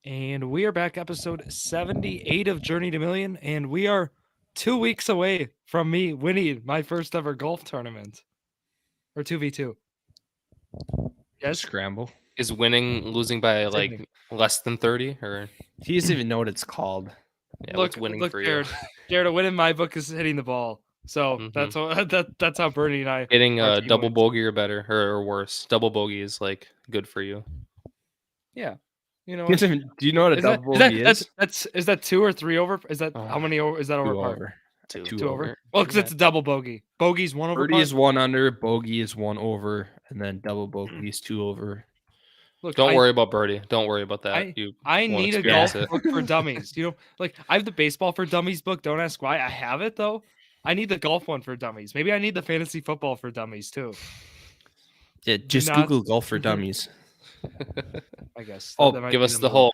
And we are back, episode 78 of Journey to Million, and we are 2 weeks away from me winning my first ever golf tournament. Or 2v2. Yes? Scramble. Is winning losing by Same like less than 30 or He doesn't even know what it's called. yeah, what's winning for you? Jared, a win in my book is hitting the ball. So that's that's how Bernie and I Getting our a team double wins. bogey or better or worse. Double bogey is like good for you. Yeah. You know He what? doesn't even- Do you know what a Is that, double is that, bogey that's is that 2 or 3 over? Is that how Oh, many over? Is that over Two par? over. Two. Two over? Well, because it's a double bogey. Bogey's 1 over Birdie par. is 1 under, bogey is 1 over, and then double bogey is 2 over. Look, Don't worry about birdie. Don't worry about that. I won't need a experience golf it. book for dummies. You know, like I have the baseball for dummies book. Don't ask why. I have it though. I need the golf one for dummies. Maybe I need the fantasy football for dummies too. Yeah, just Not- Google golf for dummies. I guess. Oh, that might give be us the move. whole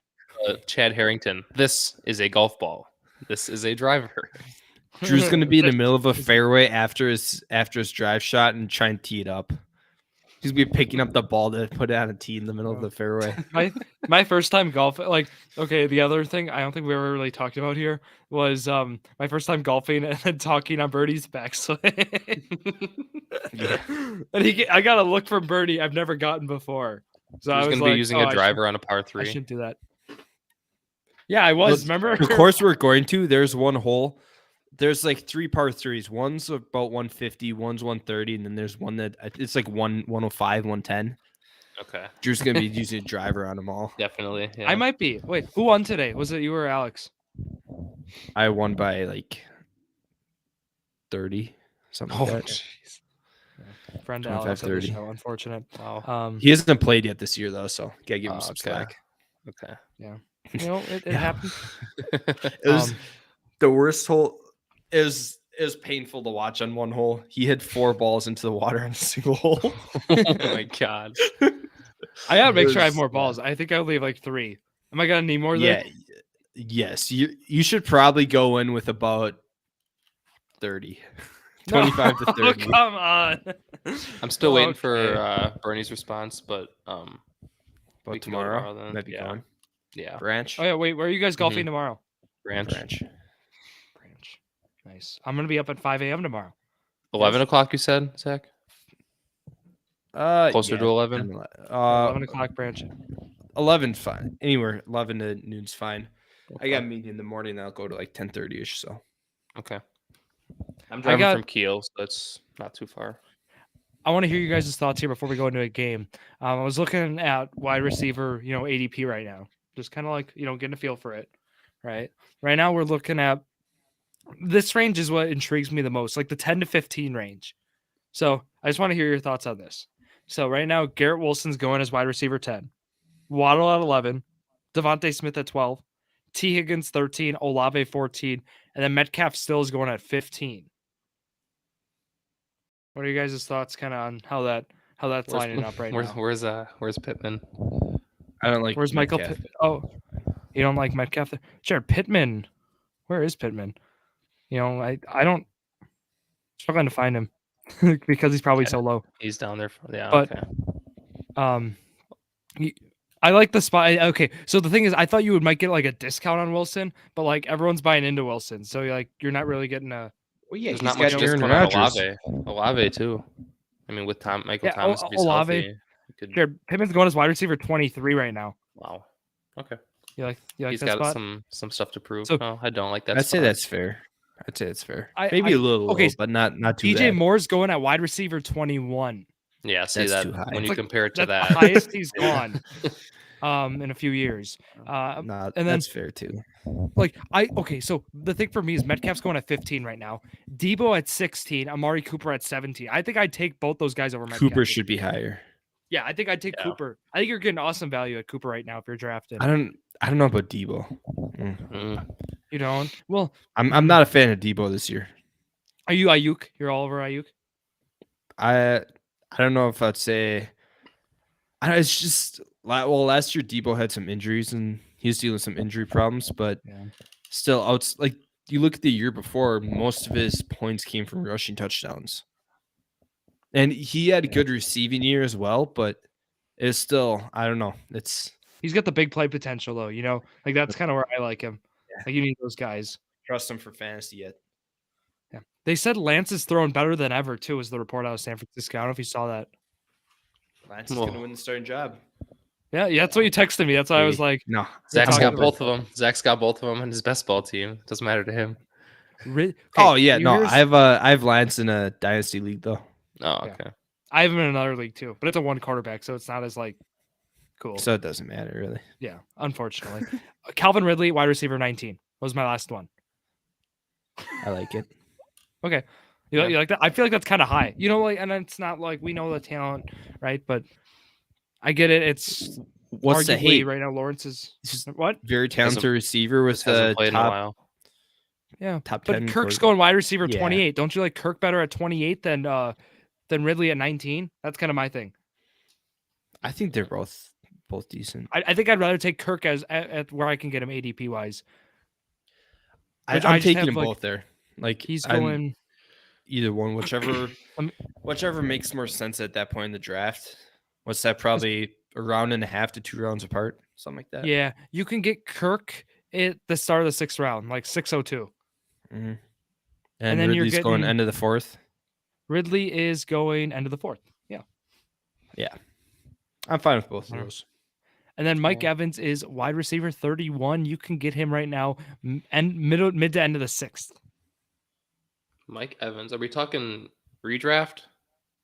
Chad Harrington. This is a golf ball. This is a driver. Drew's gonna be in the middle of a fairway after his drive shot and try and tee it up. He's gonna be picking up the ball to put it on a tee in the middle of the fairway. my first time golf. Like, okay, the other thing I don't think we ever really talked about here was my first time golfing and then talking on Birdie's backswing. And I got a look from Birdie I've never gotten before. So I He's was gonna be like, using "Oh, a driver on a par I 3. shouldn't do that. Yeah, I was. Remember? The course we're going to, there's one hole. There's like 3 par 3s. One's about 150, one's 130, and then there's one that it's like 105, 110. Okay, Drew's gonna be using a driver on them all. definitely. Yeah. I might be. Wait, who won today? Was it you or Alex? I won by like 30, something like that. jeez. Friend 25, Alex of the 30. show. Unfortunate. Wow. He hasn't played yet this year though, so gotta give him some okay. slack. Okay. You know, it Yeah. happened. It was the worst hole. It was painful to watch on one hole. He hit 4 balls into the water on a single hole. Oh my god. I gotta make sure I have was- more balls. I think I only have like 3. Am I gonna need more? Yeah. Yes. You should probably go in with about 30. 25 to 30. Oh, come on. I'm still waiting Okay. for Bernie's response, but we But can go tomorrow, then. might be Yeah. going. Yeah. Branch. Oh yeah, wait. Where are you guys golfing tomorrow? Branch. Branch. Branch. Nice. I'm gonna be up at 5 a.m. tomorrow. 11 o'clock, you said, Zach? Closer to 11? 11 o'clock branch. 11 fine. Anywhere 11 to noon's fine. I Okay. got a meeting in the morning. I'll go to like 10:30ish. So Okay. I'm driving got- from Kiel, so that's not too far. I want to hear you guys' thoughts here before we go into a game. I was looking at wide receiver, ADP right now. Just kind of like, getting a feel for it. Right. Right now we're looking at this range is what intrigues me the most, like the 10 to 15 range. So I just want to hear your thoughts on this. So right now, Garrett Wilson's going as wide receiver 10, Waddle at 11, Devontae Smith at 12, T. Higgins 13, Olave 14, and then Metcalf still is going at 15. What are you guys' thoughts kind of on how that's lining up right now? Where's Pittman? I don't like. Where's Michael? Metcalf. Oh, you don't like Metcalf? Sure, Pittman. Where is Pittman? I don't struggling to find him because he's probably so low. He's down there. Yeah. But- Okay. I like the spot. Okay, so the thing is, I thought you might get like a discount on Wilson, but like everyone's buying into Wilson, so you're not really getting a. Well, yeah, There's he's not got much Aaron discount on Rodgers. Olave too. I mean, with Michael Yeah, Thomas, if he's Olave. healthy, you could. Sure, Pittman's going as wide receiver 23 right now. Wow. Okay. You like He's that got spot? some stuff to prove. So- No, I don't like that. I'd say spot. that's fair. I'd say it's fair. I- Maybe a little okay, low, but not too DJ bad. Moore's going at wide receiver 21. Yeah. See That's that too high. when you Like, compare it to That's that. the highest he's gone in a few years. Nah, and then- that's fair too. So the thing for me is Metcalf's going at 15 right now. Debo at 16, Amari Cooper at 17. I think I'd take both those guys over Metcalf. Cooper should be higher. Yeah, I think I'd take Yeah. Cooper. I think you're getting awesome value at Cooper right now if you're drafting. I don't know about Debo. Mm. You don't? Well, I'm not a fan of Debo this year. are you Ayuk? You're all over Ayuk? I don't know if I'd say. It's just last year Debo had some injuries and he was dealing with some injury problems, but Yeah. still, like you look at the year before, most of his points came from rushing touchdowns, and he had a good receiving year as well. But it's still, I don't know. It's He's got the big play potential though. Like that's kind of where I like him. Yeah. Like you need those guys. Trust him for fantasy yet. Yeah. They said Lance is throwing better than ever too. Was the report out of San Francisco? I don't know if you saw that. Lance is gonna win the starting job. Yeah, that's what you texted me. That's why I was like, no. Zach's talking got about both of them. Zach's got both of them in his best ball team. Doesn't matter to him. Oh yeah, no. I have Lance in a dynasty league though. Oh, okay. I have him in another league too, but it's a one quarterback, so it's not as like cool. So it doesn't matter really. Yeah, unfortunately. Calvin Ridley, wide receiver 19, was my last one. I like it. Okay. You like that? I feel like that's kind of high. And it's not like we know the talent, right? But I get it. It's what's the hate right now? Lawrence is just what? very talented receiver with hasn't the played in a top. while. Yeah, top but 10 Kirk's going wide receiver Yeah. 28. Don't you like Kirk better at 28 than Ridley at 19? That's kind of my thing. I think they're both decent. I think I'd rather take Kirk as at where I can get him ADP wise. I'm taking them both there. Like he's going either one, whichever makes more sense at that point in the draft. What's that? Probably a round and a half to 2 rounds apart, something like that. Yeah, you can get Kirk at the start of the 6th round, like 602. Mm-hmm. And then Ridley's going end of the 4th. Ridley is going end of the 4th. Yeah. I'm fine with both of those. And then Mike Evans is wide receiver 31. You can get him right now and mid to end of the 6th. Mike Evans. Are we talking redraft?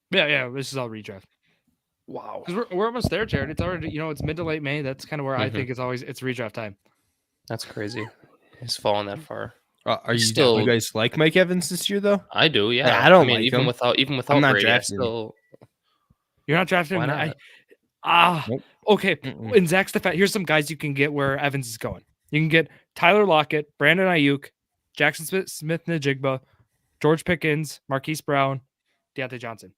Yeah. This is all redraft. Wow. Because we're almost there, Jared. It's already, it's mid to late May. That's kind of where I think it's redraft time. That's crazy. He's fallen that far. Are you guys like Mike Evans this year though? I do. Yeah. I don't like even him. without I'm not Brady, drafting still... You're not drafting him. Why not? Nope. Okay. In Zach's defense, here's some guys you can get where Evans is going. You can get Tyler Lockett, Brandon Ayuk, Jackson Smith-Njigba, George Pickens, Marquise Brown, Deontay Johnson.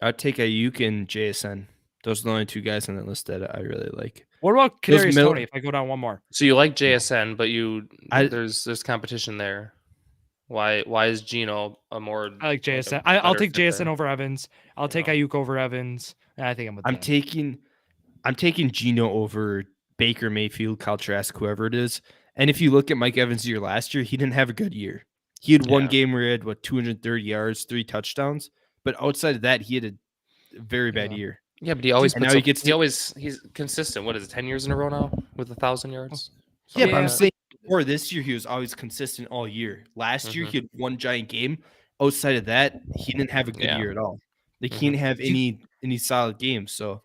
I'd take Ayuk and JSN. Those are the only 2 guys on that list that I really like. What about Kadarius Toney? If I go down one more, so you like JSN, but there's competition there. Why is Geno a more? I like JSN. I'll take JSN over Evans. I'll take Ayuk over Evans. And I think I'm taking Geno over Baker Mayfield, Kyle Trask, whoever it is. And if you look at Mike Evans' year last year, he didn't have a good year. He had one game where he had 230 yards, 3 touchdowns. But outside of that, he had a very bad year. Yeah, but he always he's consistent. What is it, 10 years in a row now with 1,000 yards? Yeah, but I'm saying before this year, he was always consistent all year. Last year, he had one giant game. Outside of that, he didn't have a good year at all. They can't have any solid games. So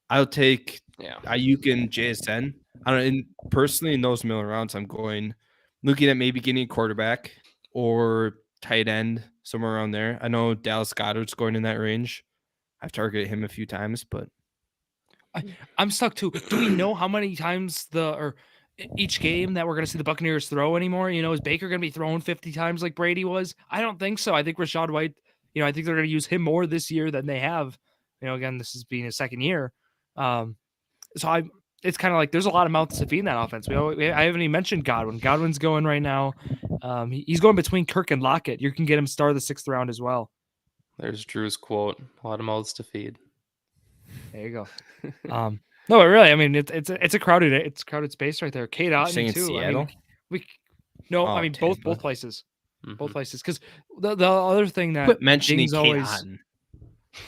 I'll take Ayuk and JSN. I don't know. And personally, in those middle rounds, I'm looking at maybe getting a quarterback or tight end, somewhere around there. I know Dallas Goedert's going in that range. I've targeted him a few times, but I'm stuck too. Do we know how many times each game that we're going to see the Buccaneers throw anymore? Is Baker going to be throwing 50 times like Brady was? I don't think so. I think Rachaad White, I think they're going to use him more this year than they have. Again, this is being his 2nd year. It's kind of like there's a lot of mouths to feed in that offense. I haven't even mentioned Godwin. Godwin's going right now. He's going between Kirk and Lockett. You can get him start of the 6th round as well. There's Drew's quote: "A lot of mouths to feed." There you go. No, but really, I mean, it's a crowded space right there. Kate Otten too. Seattle? I mean, both places, both places. Because the other thing that quit mentioning Kate always, Otten.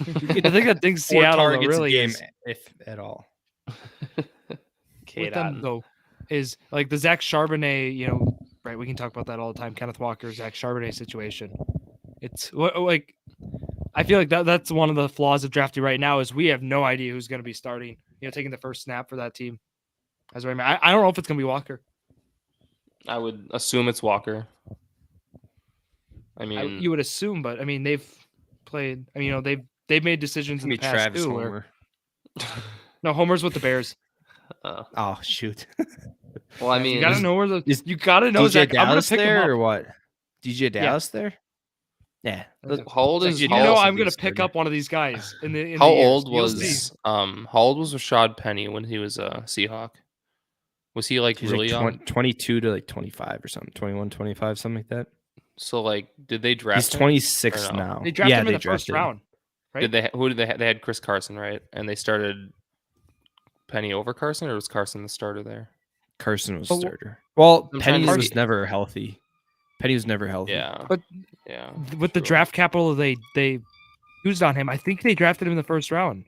I think that dings Seattle really game, is, if at all. Kate Otten though is like the Zach Charbonnet. Right? We can talk about that all the time. Kenneth Walker, Zach Charbonnet situation. It's like. I feel like that's one of the flaws of drafting right now is we have no idea who's going to be starting, taking the first snap for that team. I don't know if it's going to be Walker. I would assume it's Walker. I mean, you would assume, but I mean, they've played. I mean, they've made decisions in the past Travis too. Homer. No, Homer's with the Bears. Oh shoot. Well, I mean, you got to know you got to know DJ Zach. Dallas I'm going to pick there him up. or what? DJ Dallas there? Yeah. How old is? I'm going to pick up one of these guys in the. How old was Rashad Penny when he was a Seahawk? Was he like really young? 22 to like 25 or something, 21, 25, something like that. So like, did they draft? He's 26 now. They drafted him in the first round. Right? Who did they? They had Chris Carson, right? And they started Penny over Carson, or was Carson the starter there? Carson was But starter. Well, I'm trying Penny to was see- never healthy. Penny was never healthy. Yeah, But yeah. with the true. draft capital they used on him, I think they drafted him in the first round.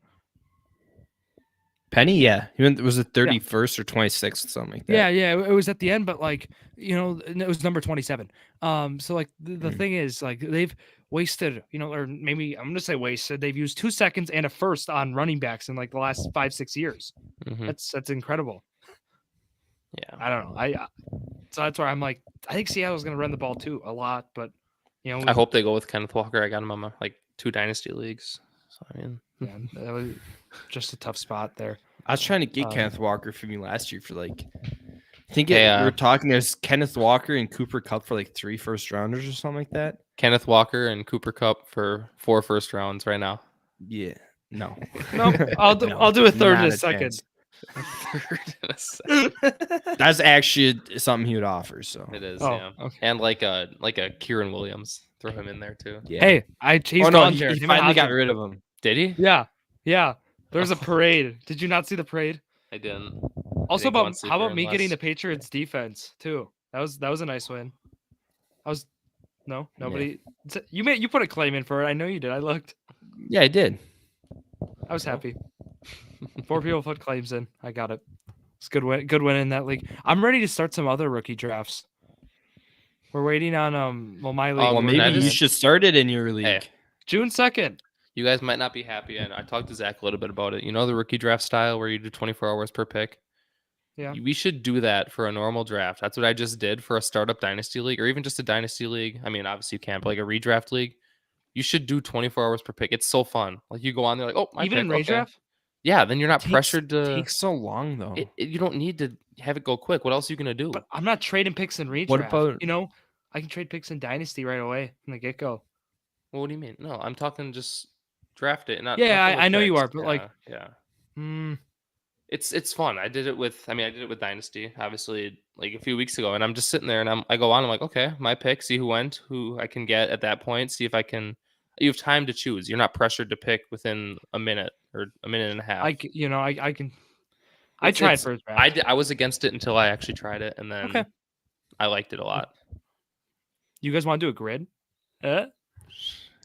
Penny, yeah. Was it 31st or 26th, something like that. Yeah, it was at the end, but like, and it was number 27. So like the thing is, like, they've wasted, or maybe I'm gonna say wasted. They've used 2 seconds and a first on running backs in like the last 5-6 years. Mhm. That's incredible. Yeah. I don't know. So that's where I'm like, I think Seattle's gonna run the ball too a lot, but I hope they go with Kenneth Walker. I got him on my 2 dynasty leagues. So I mean, yeah, that was just a tough spot there. I was trying to get Um, Kenneth Walker from you last year for like, I think Hey, we were talking. There's Kenneth Walker and Cooper Kupp for like 3 first rounders or something like that. Kenneth Walker and Cooper Kupp for 4 first rounds right now. Yeah, no, Nope, I'll do a third not and a second. chance. That's actually something he would offer. So It is, Oh, yeah. okay. And like a Kieran Williams, throw him in there too. yeah. Hey, he's oh no, gone, he Jared. Him and finally got Hodgins. rid of him. Did he? Yeah. There's a parade. Did you not see the parade? I didn't. Also, think one how sleeper about me and getting the less. Patriots defense too? That was a nice win. Nobody. You put a claim in for it. I know you did. I looked. Yeah, I did. I was happy. 4 people put claims in. I got it. It's good win in that league. I'm ready to start some other rookie drafts. We're waiting on my league. Well, Can maybe I you just- should start it in your league. Hey. June 2nd. You guys might not be happy, and I talked to Zach a little bit about it. You know the rookie draft style where you do 24 hours per pick? Yeah. We should do that for a normal draft. That's what I just did for a startup dynasty league, or even just a dynasty league. I mean, obviously you can't, but like a redraft league. You should do 24 hours per pick. It's so fun. Like you go on there like, oh, my Even pick, in okay. redraft. Yeah, then you're not pressured to. Takes so long though. You don't need to have it go quick. What else are you gonna do? But I'm not trading picks in redraft. What about- I can trade picks in dynasty right away from the get go. Well, what do you mean? No, I'm talking just draft it. Not Yeah, nothing with I know you picks. are, but, like, yeah. It's fun. I did it with Dynasty, obviously, like a few weeks ago, and I'm just sitting there and I go on. I'm like, okay, my pick. See who I can get at that point. See if I can. You have time to choose. You're not pressured to pick within a minute or a minute and a half. I can. I It's- tried it's- for a draft. I was against it until I actually tried it, and then Okay. I liked it a lot. You guys want to do a grid? Yeah,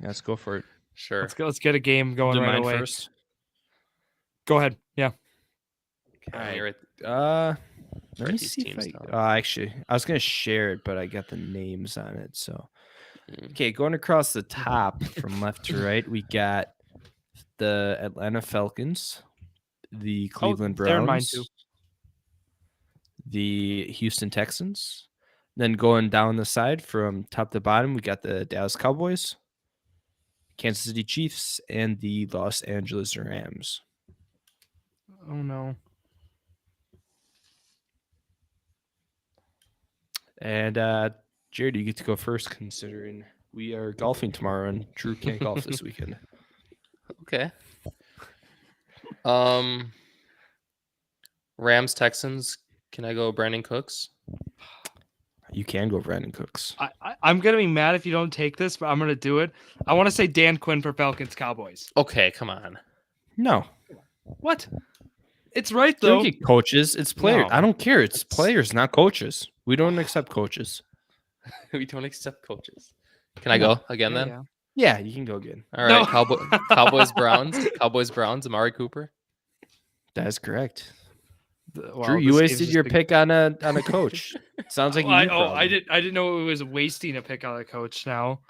let's go for it. Sure. Let's go. Let's get a game going Do right mine away. first. Go ahead. Yeah. Okay, Alright. you're right. Let me Write these see if teams I. down. Actually, I was gonna share it, but I got the names on it. So, Mm. okay, going across the top from left to right, we got the Atlanta Falcons, the Cleveland they're mine Browns, too. the Houston Texans. Then going down the side from top to bottom, we got the Dallas Cowboys, Kansas City Chiefs, and the Los Angeles Rams. Oh no. And Jared, you get to go first, considering we are golfing tomorrow and Drew can't golf this weekend. Okay. Rams Texans. Can I go Brandon Cooks? You can go Brandon Cooks. I'm gonna be mad if you don't take this, but I'm gonna do it. I want to say Dan Quinn for Falcons Cowboys. Okay, come on. No, What? It's right don't though. get coaches. It's players. No. I don't care. It's players, not coaches. We don't accept coaches. We don't accept coaches. Can I go again then? Yeah. Yeah, you can go again. All right. No. Cowboys Browns. Cowboys Browns. Amari Cooper. That is correct. Well, Drew, you this wasted game's your just pick on a coach. Sounds like I you. I didn't know it was wasting a pick on a coach now.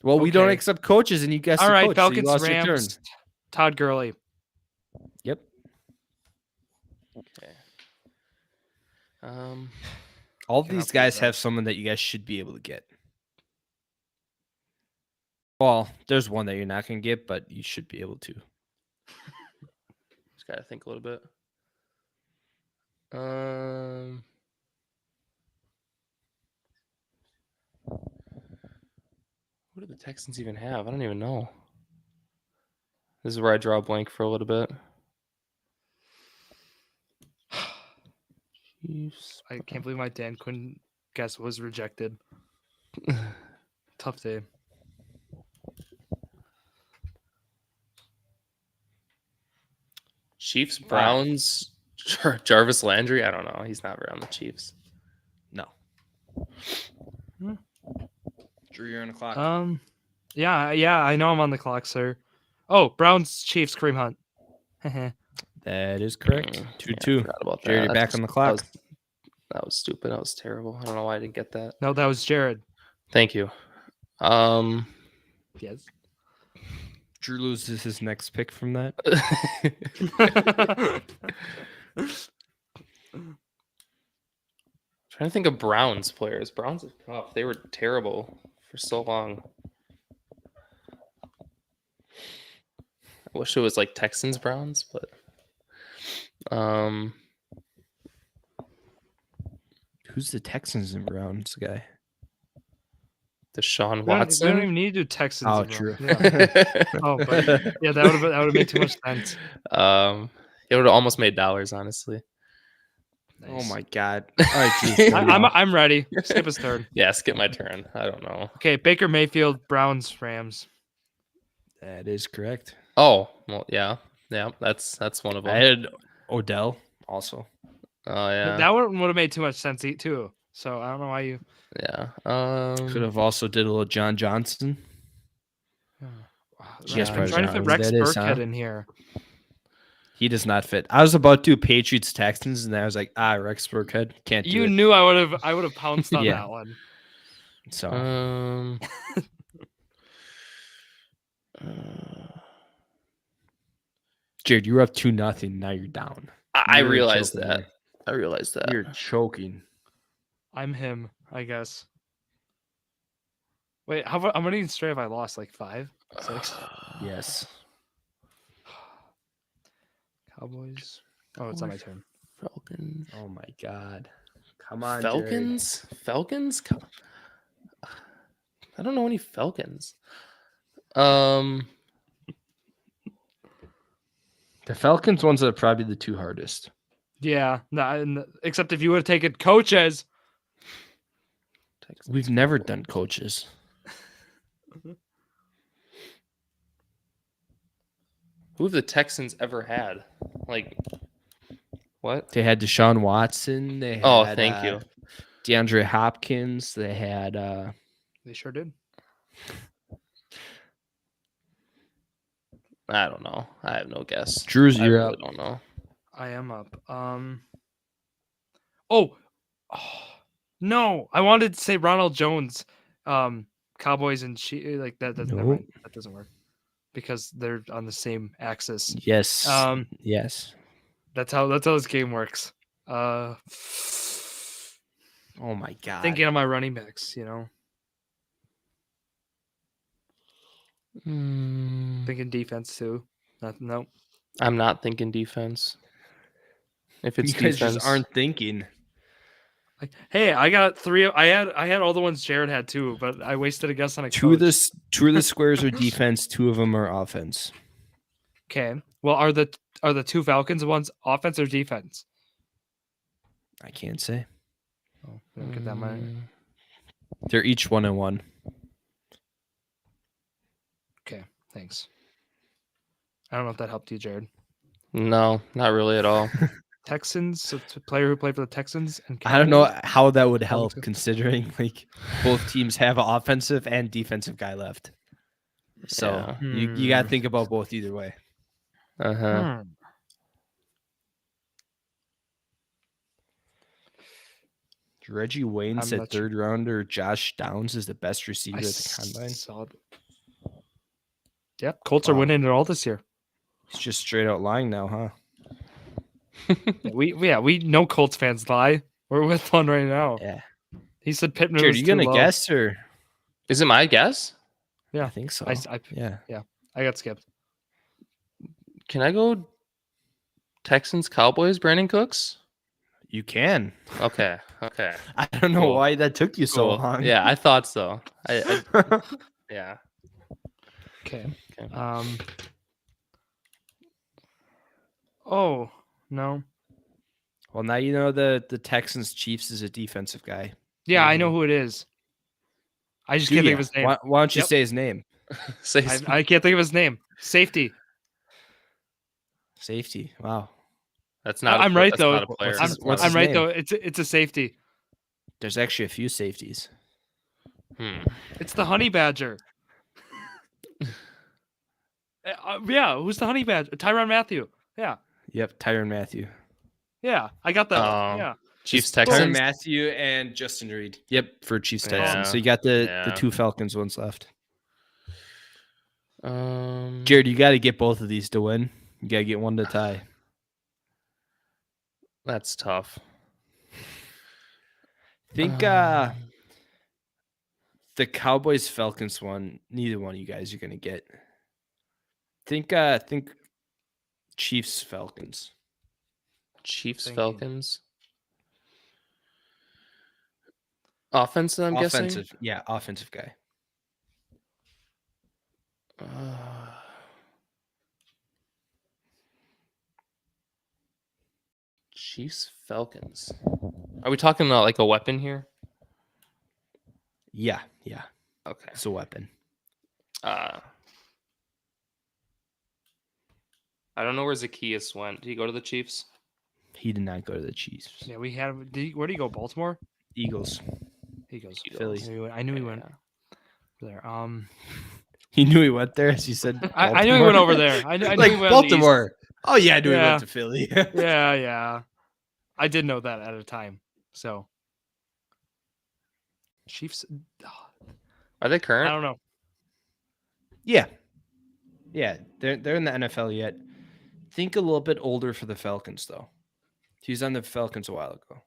Well, we don't Okay. accept coaches, and you guessed All the right, coach, so you Falcons lost your turn. Rams. Todd Gurley. Yep. Okay. All Cannot these believe guys that. have someone that you guys should be able to get. Well, there's one that you're not going to get, but you should be able to. Just gotta think a little bit. What do the Texans even have? I don't even know. This is where I draw a blank for a little bit. Chiefs. I can't believe my Dan Quinn guess was rejected. Tough day. Chiefs, Browns, Jarvis Landry. I don't know. He's not on the Chiefs. No. Drew, you're on the clock. Yeah, I know I'm on the clock, sir. Oh, Browns, Chiefs, Kareem Hunt. That is correct. 2-2. Forgot about Jared, that. you're back on the clock. That was stupid. That was terrible. I don't know why I didn't get that. No, that was Jared. Thank you. Yes. Drew loses his next pick from that. Trying to think of Browns players. Browns is tough. They were terrible for so long. I wish it was like Texans Browns, but Who's the Texans and Browns guy? Deshaun We Watson. don't even need to do Texans. Oh, and true. Browns. Yeah. Oh, but yeah, that would have made too much sense. It would have almost made dollars, honestly. Oh Nice. my God! All right, Drew. I'm ready. Skip his turn. Yeah, skip my turn. I don't know. Okay, Baker Mayfield, Browns, Rams. That is correct. Oh, well, yeah, that's one of them. I had Odell also. Oh yeah, That one would have made too much sense too. So I don't know why you. yeah. Could have also did a little John Johnson. Yes, I'm probably trying to fit Johnson. Rex That is, Burkhead huh? in here. He does not fit. I was about to do Patriots Texans, and I was like, Rex Burkhead can't do You it. knew I would have pounced on Yeah. that one. So Jared, you were up 2-0. Now you're down. I You're realized choking that. there. I realized that. You're choking. I'm him, I guess. Wait, how many straight have I lost? Like 5, 6? Yes. Cowboys. Oh, it's not my turn. Falcons. Oh my God. Come on, Falcons. Falcons. I don't know any Falcons. Jared. The Falcons ones are probably the two hardest. Yeah, except if you would have taken coaches. Texans. We've never done coaches. Who have the Texans ever had? Like, what? They had Deshaun Watson. They had, Oh, thank you. DeAndre Hopkins. They had They sure did. I don't know. I have no guess. Drew's. I You're really up. don't know. I am up. Oh, no! I wanted to say Ronald Jones, Cowboys and like that. Never mind. That doesn't work because they're on the same axis. Yes. Yes. That's how this game works. Oh my God. Thinking of my running backs, thinking defense too. No. I'm not thinking defense. If it's you guys defense, just aren't thinking. Like, hey, I got 3. I had all the ones Jared had too, but I wasted a guess on a Two of coach. the squares are defense. 2 of them are offense. Okay. Well, are the 2 Falcons ones offense or defense? I can't say. Oh, we don't get that much. They're each 1-1. Okay, thanks. I don't know if that helped you, Jared. No, not really at all. Texans, so it's a player who played for the Texans. And I don't know Cowboys? how that would help, Cowboys. considering like both teams have an offensive and defensive guy left. So you got to think about both either way. Uh-huh. Reggie Wayne said third rounder Josh Downs is the best receiver at the combine. Yep, Colts are winning it all this year. He's just straight out lying now, huh? We know Colts fans lie. We're with one right now. Yeah. He said Pittman. Jared, was you too gonna low. guess or? Is it my guess? Yeah, I think so. Yeah, I got skipped. Can I go Texans Cowboys? Brandon Cooks? You can. Okay. I don't know why that took you so Cool. long. Yeah, I thought so. Yeah. Okay. Oh no. Well, now you know the Texans Chiefs is a defensive guy. Yeah, I know who it is. I just can't think of his name. Why don't you say his name? I can't think of his name. Safety. Safety. Wow. That's not. I'm right That's though. not a player. What's I'm his right name? though. It's a safety. There's actually a few safeties. It's the honey badger. Yeah, who's the honey badger? Tyrann Mathieu. Yeah, Yep, Tyrann Mathieu. yeah, I got that. Oh. Yeah, Chiefs, Tyrann Texans. Mathieu and Justin Reed. Yep, for Chiefs Texans. Yeah, So you got the yeah. 2 Falcons ones left. Jared, Jared, you got to get both of these to win. You got to get one to tie. that's tough. Think the Cowboys Falcons one. Neither one of you guys are gonna get. Think Chiefs Falcons. Chiefs, Thinking. Falcons. Offense, I'm guessing. Offensive, yeah, offensive guy. Chiefs, Falcons. Are we talking about like a weapon here? Yeah. Okay. It's a weapon. I don't know where Zacchaeus went. Did he go to the Chiefs? He did not go to the Chiefs. yeah. We had. Where did he go? Baltimore. Eagles. He goes. Philly. I knew he went there. He knew he went there, as you said. I knew he went over there. I knew like he went Baltimore. Oh yeah, I knew he Yeah. went to Philly. Yeah. I did know that at a time. So Chiefs. Are they I current? don't know. Yeah. They're in the NFL yet. Think a little bit older for the Falcons though. He was on the Falcons a while ago.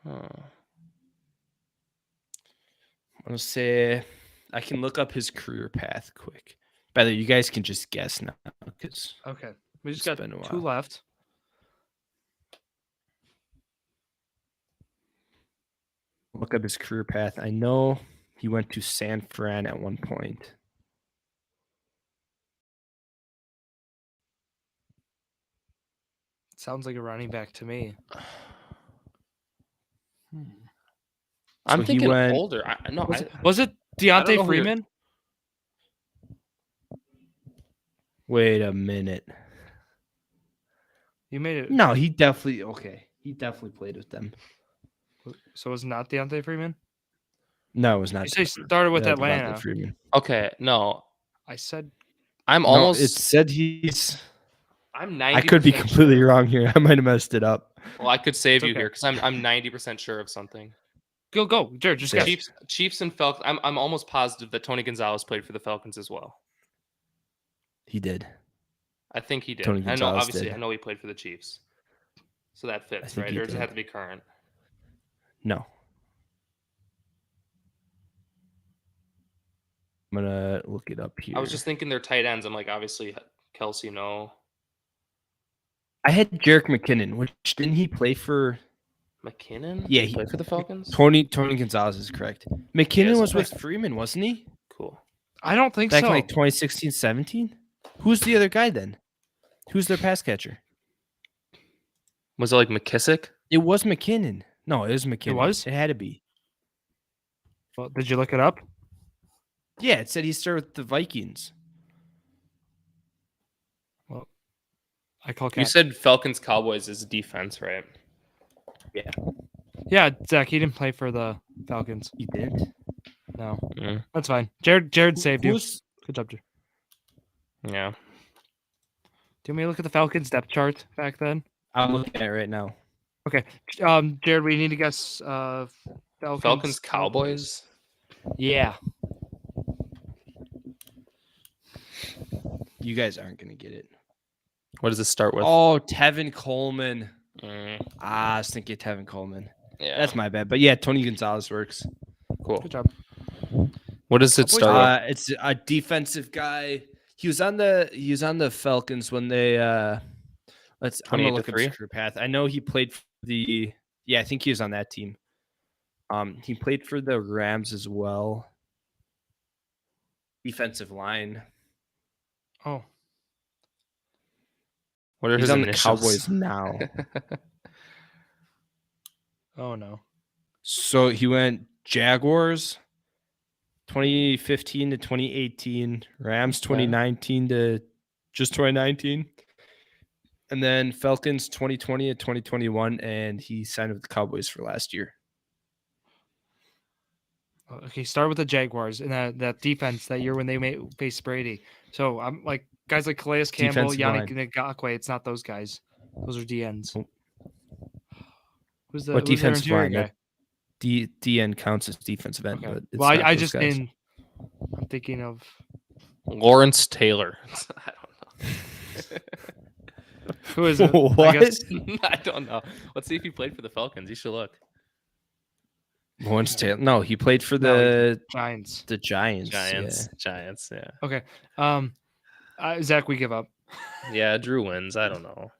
Huh. I'm gonna say I can look up his career path quick. By the way, you guys can just guess now because Okay, we just It's got been a 2 while. left. look up his career path. I know he went to San Fran at one point. Sounds like a running back to me. I'm So he thinking went- older. Was it don't know Deontay who you're- Freeman? Wait a minute. You made it. No, he definitely played with them. So it was not Deontay Freeman? No, it was not. You say started with Devontae Atlanta. Freeman. Okay, no. I said I'm No, almost. it said he's. I'm 90%. I could be completely wrong here. I might have messed it up. Well, I could save It's you okay. here because I'm 90% sure of something. go, Jared. Just guess. Chiefs and Falcons. I'm almost positive that Tony Gonzalez played for the Falcons as well. He did. I think he did. Tony I know, Gonzalez obviously, did. I know he played for the Chiefs. So that fits, think right? he Or does it did. have to be current? No. I'm gonna look it up here. I was just thinking they're tight ends. I'm like, obviously, Kelsey, no. I had Jerick McKinnon, which didn't he play for McKinnon? Yeah, Did he he- play for the Falcons? Tony Gonzalez is correct. McKinnon Yes, was okay. with Freeman, wasn't he? Cool. I don't think Back so. in like 2016, 17? Who's the other guy then? Who's their pass catcher? Was it like McKissick? It was McKinnon. No, it was McKinnon. was? It had to be. Well, did you look it up? Yeah, it said he started with the Vikings. I call You Cap. said Falcons Cowboys is defense, right? Yeah, Zach. He didn't play for the Falcons. He did. No, Mm, that's fine. Jared saved you. Who's Good job, Jared. yeah. Do you want me to look at the Falcons depth chart back then? I'm looking at it right now. Jared, we need to guess Falcons Cowboys. Yeah. You guys aren't gonna get it. What does it start with? Oh, Tevin Coleman. Mm, I was thinking Tevin Coleman. yeah. That's my bad. But yeah, Tony Gonzalez works. cool. Good job. What does it start with? It's a defensive guy. He was on the Falcons when they I'm gonna 28 to look up 3? his career path. I know he played for I think he was on that team. He played for the Rams as well. Defensive line. Oh, What are He's his on the initials? Cowboys now. oh no. So he went Jaguars, 2015 to 2018, Rams 2019 to just 2019, and then Falcons 2020 to 2021, and he signed with the Cowboys for last year. Okay, start with the Jaguars and that defense that year when they faced Brady. So I'm like guys like Calais Campbell, Defensive Yannick line. Ngakoue. It's not those guys. Those are DNs. Oh. Who's What their defensive interior line? guy? DN counts as defensive end, Okay. but it's Well, not I those just guys. I'm thinking of Lawrence Taylor. I don't know. who is it? What? I guess I don't know. Let's see if he played for the Falcons. You should look. Lawrence Taylor. No, he played for No, the Giants. Giants. Giants. Yeah. Okay. Zach, we give up. Yeah. Drew wins. I don't know.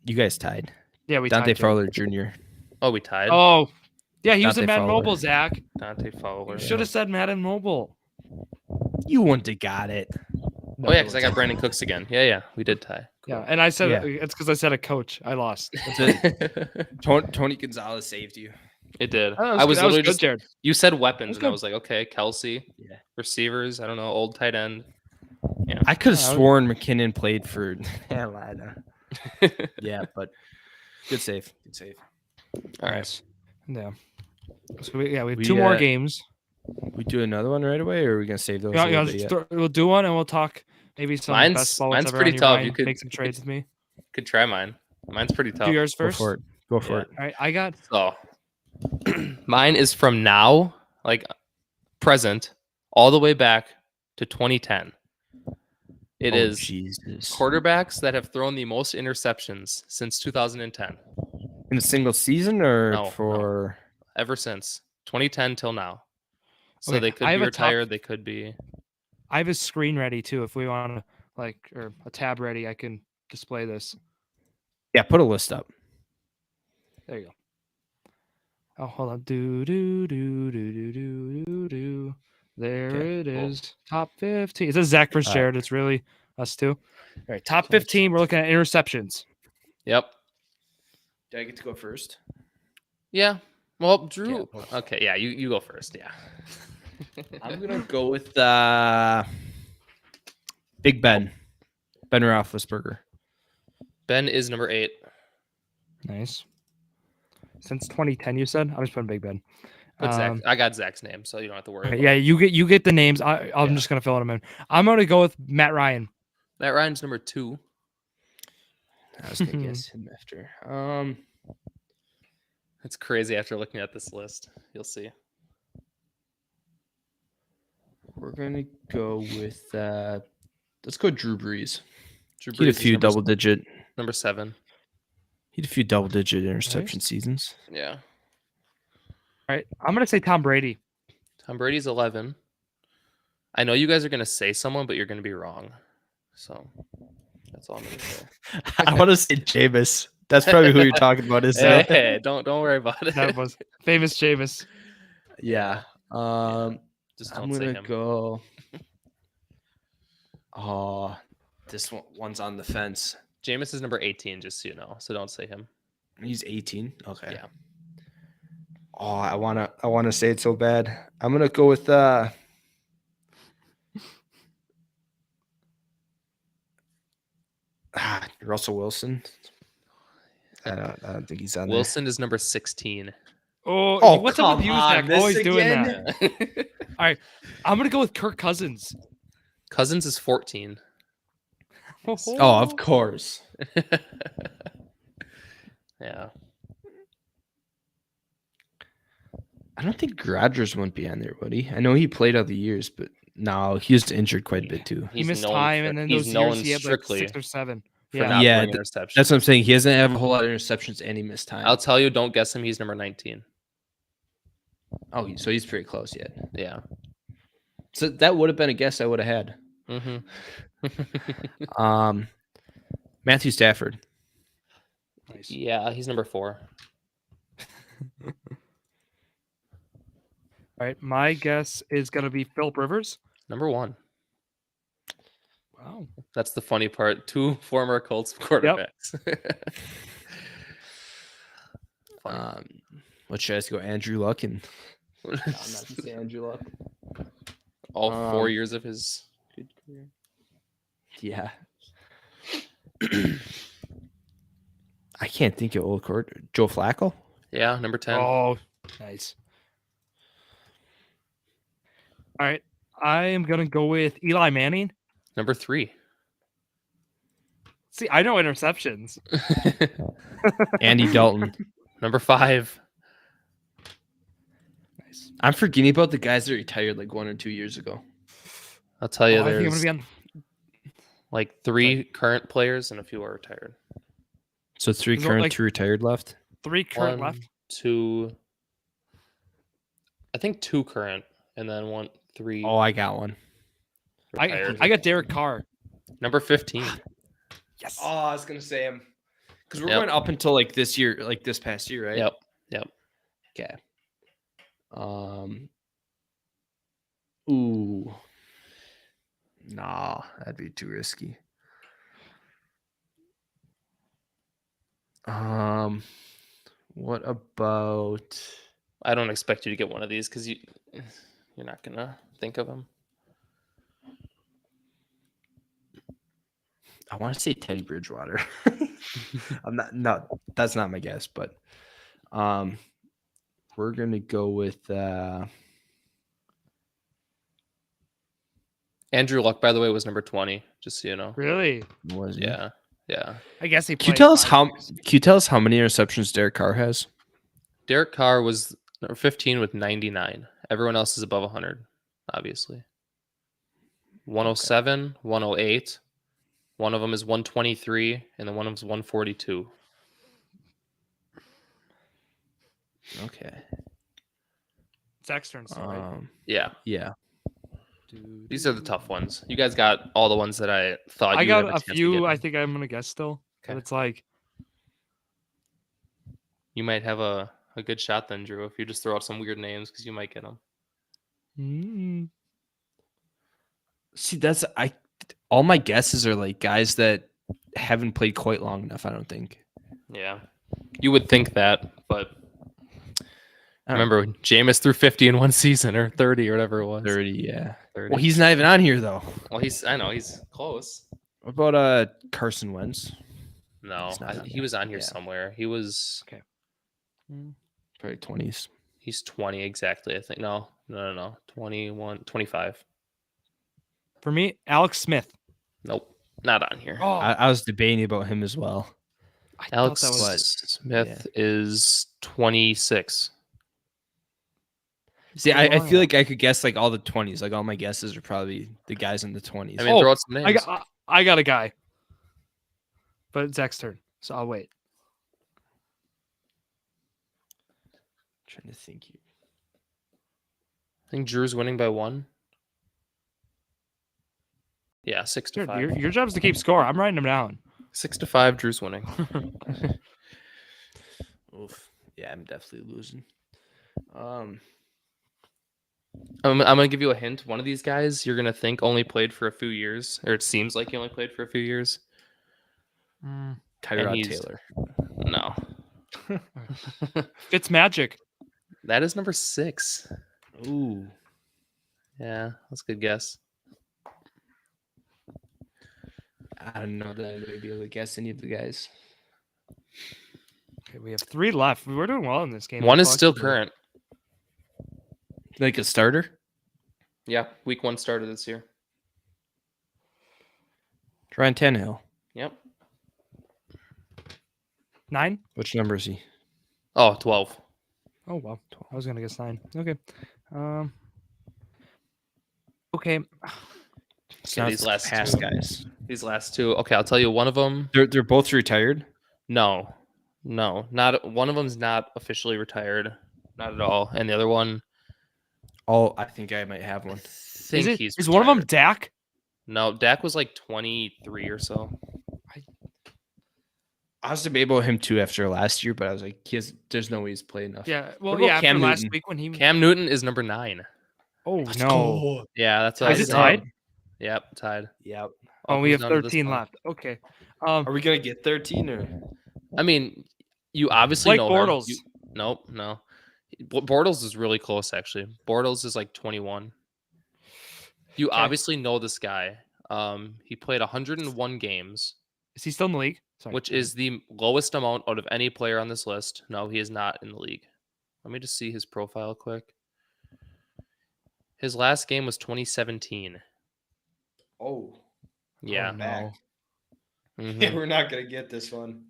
You guys tied. Yeah, we Dante tied. Fowler Jr. Oh, we tied. Oh, yeah, he was in Dante Madden Fowler. Mobile, Zach. Dante Fowler. You should have said Madden Mobile. You wouldn't have got it. Oh yeah, because I got Brandon Cooks again. Yeah. We did tie. Yeah, and I said Yeah. it's because I said a coach. I lost. Tony Gonzalez saved you. It did. That I was that literally good, just. Jared. You said weapons, That's and I good. was like, okay, Kelsey. Yeah. Receivers. I don't know. Old tight end. I could have Yeah, I would- sworn McKinnon played for Atlanta. Yeah, but good save. Good save. All right. Nice. Yeah. So we have We, 2 more uh, games. We do another one right away, or are we gonna save those? a little bit yet? We'll do one and we'll talk maybe some Mine's- best ball. mine's whatever pretty on your tough. mind. You could- make some trades with me. Could try mine. Mine's pretty tough. Do yours Go first. for it. Go for Yeah. it. All right, I got So mine is from now, like present, all the way back to 2010. It Oh, is Jesus. quarterbacks that have thrown the most interceptions since 2010. In a single season, or No, for Ever since 2010 till now. So Okay, they could I be have a top- retired. They could be. I have a screen ready too. If we want to or a tab ready, I can display this. yeah, put a list up. There you go. Oh, hold on. Do do do do do do do do. There Okay, it cool. is. Top 15. It says Zach versus All right. Jared. It's really us two. All right, top Okay. 15. We're looking at interceptions. Yep. Did I get to go first? Yeah. Well, Drew. Yeah. Okay. Yeah. You go first. Yeah. I'm gonna go with Big Ben, Ben Roethlisberger. Ben is number 8. Nice. Since 2010, you said. I'm just putting Big Ben. Put Zach. I got Zach's name, so you don't have to worry. Okay, about yeah, it. you get the names. I'm Yeah. just gonna fill them in. I'm gonna go with Matt Ryan. Matt Ryan's number 2. I was gonna guess him after. It's crazy after looking at this list. You'll see. We're gonna go with let's go Drew Brees. Drew He had a Brees is few number 7. He had a few double-digit interception seasons. Yeah. All right, I'm gonna say Tom Brady. Tom Brady's 11. I know you guys are gonna say someone, but you're gonna be wrong. So that's all I'm gonna say. I want to say Jameis. That's probably who you're talking about, isn't it? Hey, don't worry about it. That was famous Jameis. Yeah. Just I'm don't say gonna him. go. Oh, this one's on the fence. Jameis is number 18, just so you know. So don't say him. He's 18. Okay. Yeah. Oh, I wanna say it so bad. I'm gonna go with Russell Wilson. I don't think he's on Wilson is number 16. Oh, Oh, what's up with come you, on, Zach? this Always doing again? that. I'm gonna go with Kirk Cousins. Cousins is 14. there. Oh, of course. Yeah. I don't think Rodgers won't be on there, would he? I know he played other years, but no, he was injured quite a bit too. He missed known time, for- and then he's those known years he had like strictly 6 or 7. for Yeah. not Yeah, throwing interceptions. That's what I'm saying. He doesn't have a whole lot of interceptions and he missed time. I'll tell you, don't guess him. He's number 19. Oh, so he's pretty close yet. Yeah. So that would have been a guess I would have had. Mm-hmm. Matthew Stafford. Nice. Yeah, he's number 4. All right, my guess is gonna be Philip Rivers. Number 1. Wow. That's the funny part. 2 former Colts quarterbacks. Funny. What should I go? Andrew Luck and I'm not gonna say Andrew Luck. all 4 years of his good career. Yeah. I can't think of old court. Joe Flacco? Yeah, number 10. Oh, nice. All right. I am going to go with Eli Manning. Number 3. See, I know interceptions. Andy Dalton. Number 5. Nice. I'm forgetting about the guys that retired like 1 or 2 years ago. I'll tell you, I think I'm there's going to be on. like 3 current players and a few are retired. So 3 Is it current, like- 2 retired left. 3 current 1, left. 2. I think 2 current, and then 3. Oh, I got one. retired. I got Derek Carr. Number 15. Yes. Oh, I was gonna say him because we're Yep. going up until like this year, like this past year, right? Yep. Okay. Ooh. Nah, that'd be too risky. What about? I don't expect you to get one of these because you're not gonna think of him. I want to say Teddy Bridgewater. I'm not. No, that's not my guess, but we're gonna go with. Andrew Luck, by the way, was number 20. Just so you know. Really? Was he? Yeah. I guess he Can you played tell us 5 how? years. Can you tell us how many interceptions Derek Carr has? Derek Carr was number 15 with 99. Everyone else is above 100, obviously. 107, 108. One of them is 123, and then one of them is 142. Okay. Zack's turn still, right? Yeah. Yeah. These are the tough ones. You guys got all the ones that I thought I you would have got a chance to few. get. I think I'm going to guess still. Okay. But it's like, You might have a good shot then, Drew, if you just throw out some weird names because you might get them. See, that's all my guesses are like guys that haven't played quite long enough, I don't think. Yeah. You would think that, but I don't remember, Jameis threw 50 in one season or 30 or whatever it was. 30, yeah. 30. Well, he's not even on here though. Well, I know he's close. What about Carson Wentz? No, He's not on he there. was on here Yeah. somewhere. He was Probably 20s. he's 20 exactly, I think. No. 21, 25. for me, Alex Smith. Nope, not on here. Oh, I was debating about him as well. I Alex thought that was Smith is 26. See, pretty I long feel enough. like I could guess like all the 20s. Like all my guesses are probably the guys in the 20s. I mean, Oh, throw out some names. I got a guy. But it's Zach's turn, so I'll wait. Trying to think here. I think Drew's winning by 1. Yeah, 6 to Sure, 5. your job's to keep score. I'm writing them down. 6 to 5. Drew's winning. Oof. Yeah, I'm definitely losing. I'm gonna give you a hint. One of these guys you're gonna think only played for a few years, or it seems like he only played for a few years. Tyrod he's- Taylor. No, It's magic. that is number 6. Ooh. Yeah, that's a good guess. I don't know that I'm going to be able to guess any of the guys. Okay, we have 3 left. We're doing well in this game. One is still Flexible. current. Like a starter? Yeah, week 1 started this year. Ryan Tannehill. Yep. 9? Which number is he? Oh, 12. Oh well, I was gonna guess 9. Okay. Okay. It's Okay, not these the last past 2. guys. These last 2. Okay, I'll tell you one of them. They're both retired? No, not one of them's not officially retired, not at all. And the other one, Oh, I think I might have one. think Is one of them retired. Dak? No, Dak was like 23 or so. I was debating about him too after last year, but I was like, there's no way he's played enough. Yeah. Well, What about yeah. After Cam last Newton? week when he. Cam Newton is number 9. Oh no. Yeah, that's what Is I it said. tied? Yep, tied. Yep. Oh, All we comes have down to this 13 one. left. Okay. Are we gonna get 13 or? I mean, you obviously Blake know him. Bortles. Nope, no. Bortles is really close actually. Bortles is like 21. You Okay. obviously know this guy. He played 101 games, Is he still in the league? Sorry. which is the lowest amount out of any player on this list. No, he is not in the league. Let me just see his profile quick. His last game was 2017. Oh, Yeah. no. Mhm. we're not gonna get this one.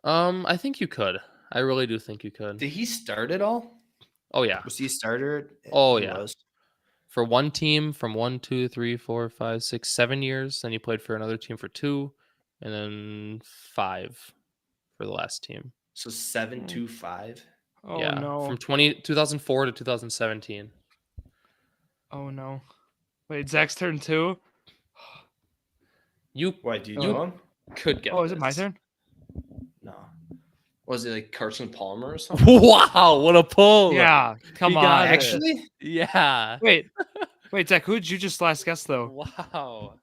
I think you could. I really do think you could. Did he start at all? Oh yeah. Was he a starter? Oh, He yeah. was. For one team from 1, 2, 3, 4, 5, 6, 7 years. Then he played for another team for 2, and then 5 for the last team. So 7-2-5. Oh yeah. no. From 2004 to 2017. Oh no. Wait, Zach's turn 2? You Why do you Oh. know him? could get Oh, is it my this. turn? No. Was it like Carson Palmer or something? Wow, what a pull. Yeah, come He on. got it. Actually, Yeah. Wait, Zach, who did you just last guess though? Wow.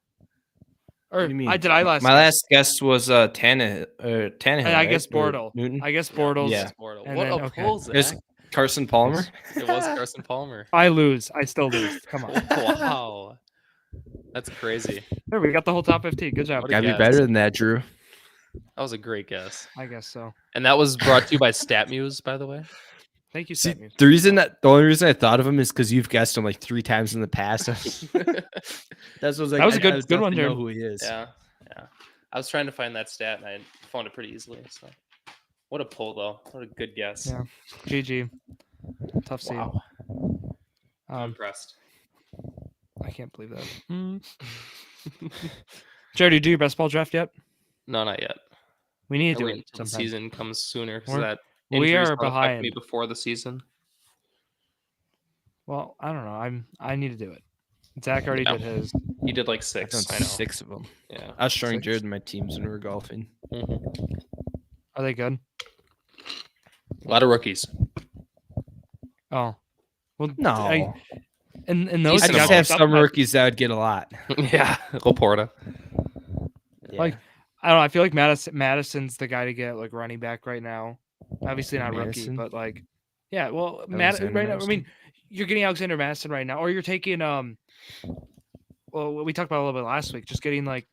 Or what do you mean? I last My guess? last guess was Tannehill. And I right? guess Or Bortles. Newton. I guess Yeah, Bortles. Yeah. Bortles. And What then- a okay. pull, There's Zach. Carson Palmer. It was Carson Palmer. I lose. I still lose. Come on. Wow. That's crazy. There, we got the whole top 15. Good job. What a Gotta be guess. better than that, Drew. That was a great guess. I guess so. And that was brought to you by StatMuse, by the way. Thank you, See, Sammy. the only reason I thought of him is because you've guessed him like 3 times in the past. That's what That was a good one, Know Jared. who he is. Yeah. I was trying to find that stat and I found it pretty easily. So, what a pull, though. What a good guess. Yeah. GG. Tough scene. Wow. I'm Um, impressed. I can't believe that. Jared, did you do your best ball draft yet? No, not yet. We need I to do wait it until the sometime. season comes sooner. So We're- that we injuries are don't affect me behind. before the season. Well, I don't know. I need to do it. Zach already Yeah. did his. He did like I've 6. done I know. 6 of them. Yeah. I was showing 6? Jared in my teams when we were golfing. Mhm. Are they good? A lot of rookies. Oh, well, No, and those I Decent got just amount. have picked up some by- rookies that would get a lot. Yeah. Laporta. Yeah. Like, I don't know. I feel like Madison's the guy to get like running back right now. Obviously not Madison? rookie, but like, yeah. Well, Alexander right now, I Madison? mean, you're getting Alexander Madison right now, or you're taking Well, we talked about it a little bit last week. Just getting like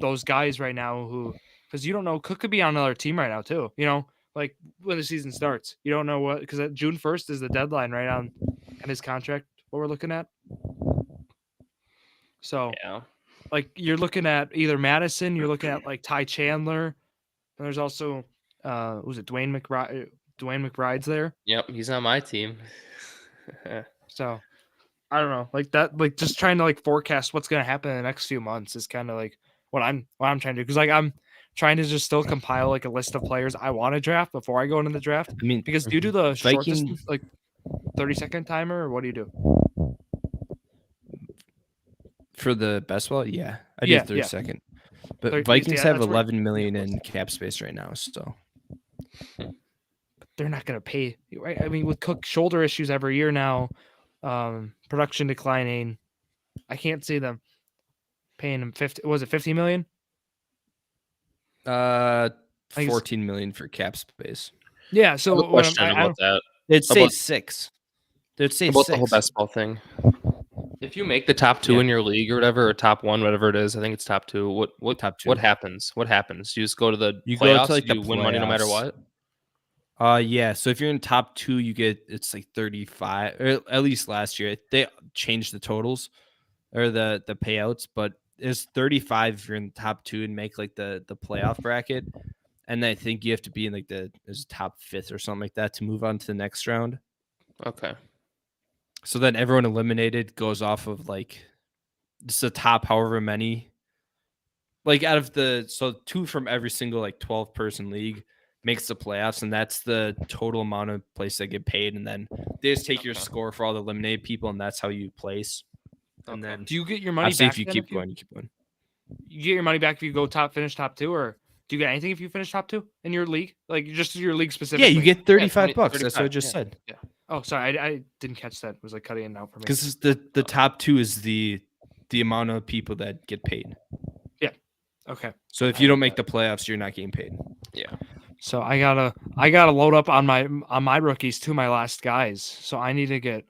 those guys right now who, because you don't know, Cook could be on another team right now too. You know, like when the season starts, you don't know what, because June 1st is the deadline right on his contract. What we're looking at. So Yeah. like you're looking at either Madison, you're looking at like Ty Chandler, and there's also was it Dwayne McBride? Dwayne McBride's there. Yep. He's on my team. So I don't know, like that, like just trying to like forecast what's gonna happen in the next few months is kind of like what I'm trying to do, because like I'm trying to just still compile like a list of players I want to draft before I go into the draft. I mean, Because do you do the short Viking- distance, like 30-second timer, or what do you do? for the best ball, yeah, I Yeah, do 30 yeah. second. But 30 Vikings yeah, have that's where- 11 million in cap space right now, so They're not gonna pay, right? I mean, with Cook shoulder issues every year now, production declining, I can't see them paying him 50. Was it 50 million? I guess- 14 million for cap space. Yeah. So I have a what question I about that. They'd say About- 6. They'd say About 6. the whole best ball thing. If you make the top 2 Yeah. in your league or whatever, or top 1, whatever it is, I think it's top 2. What Top 2. What happens? What happens? You just go to the You go to, playoffs. like, You the win money no matter playoffs. what. Yeah. So if you're in top 2, you get, it's like 35. Or at least last year they changed the totals or the payouts, but it's 35 if you're in the top 2 and make like the playoff bracket. And I think you have to be in like there's top 5th or something like that to move on to the next round. Okay. So then everyone eliminated goes off of like just the top however many. Like out of so 2 from every single like 12-person league makes the playoffs, and that's the total amount of places that get paid. And then they just take your Okay. score for all the eliminated people, and that's how you place. And Okay. then do you get your money obviously back if you then keep going, you keep going. You get your money back if you go finish top 2, or do you get anything if you finish top 2 in your league? Like just your league Yeah, specifically? you get 35 20 bucks. That's what I 35, just yeah. said. Oh, sorry, I didn't catch that. It was like cutting it out for me. Because the top 2 is the amount of people that get paid. Okay, So if you don't make the playoffs, you're not getting paid. Yeah. so I gotta load up on my rookies to my last guys. So I need to get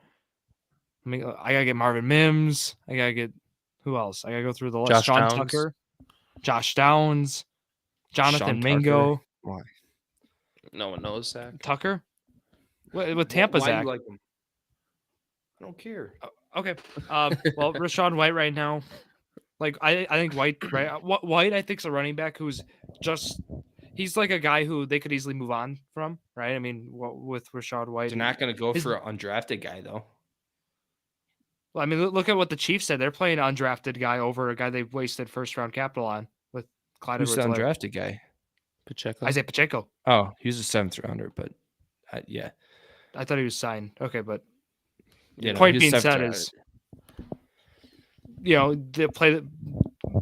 I mean, I gotta get Marvin Mims. I gotta get who else? I gotta go through the list. Josh Sean Downs. Tucker, Josh Downs, Jonathan Sean Tucker. Mingo. Why? No one knows Zach. Tucker. With Tampa, Why do Zach. you like him? I don't care. Okay. Well, Rashawn White right now. Like I think White, right? White, I think is a running back who's just. He's like a guy who they could easily move on from, right? I mean, with Rashad White, They're not going to go for an undrafted guy though. Well, I mean, look at what the Chiefs said. They're playing an undrafted guy over a guy they wasted first round capital on with Clyde Who's the Edwards-Helaire. undrafted guy? Pacheco. Isaiah Pacheco. Oh, he was a 7th rounder, but yeah. I thought he was signed. Okay, but Yeah, point being said is, they play. A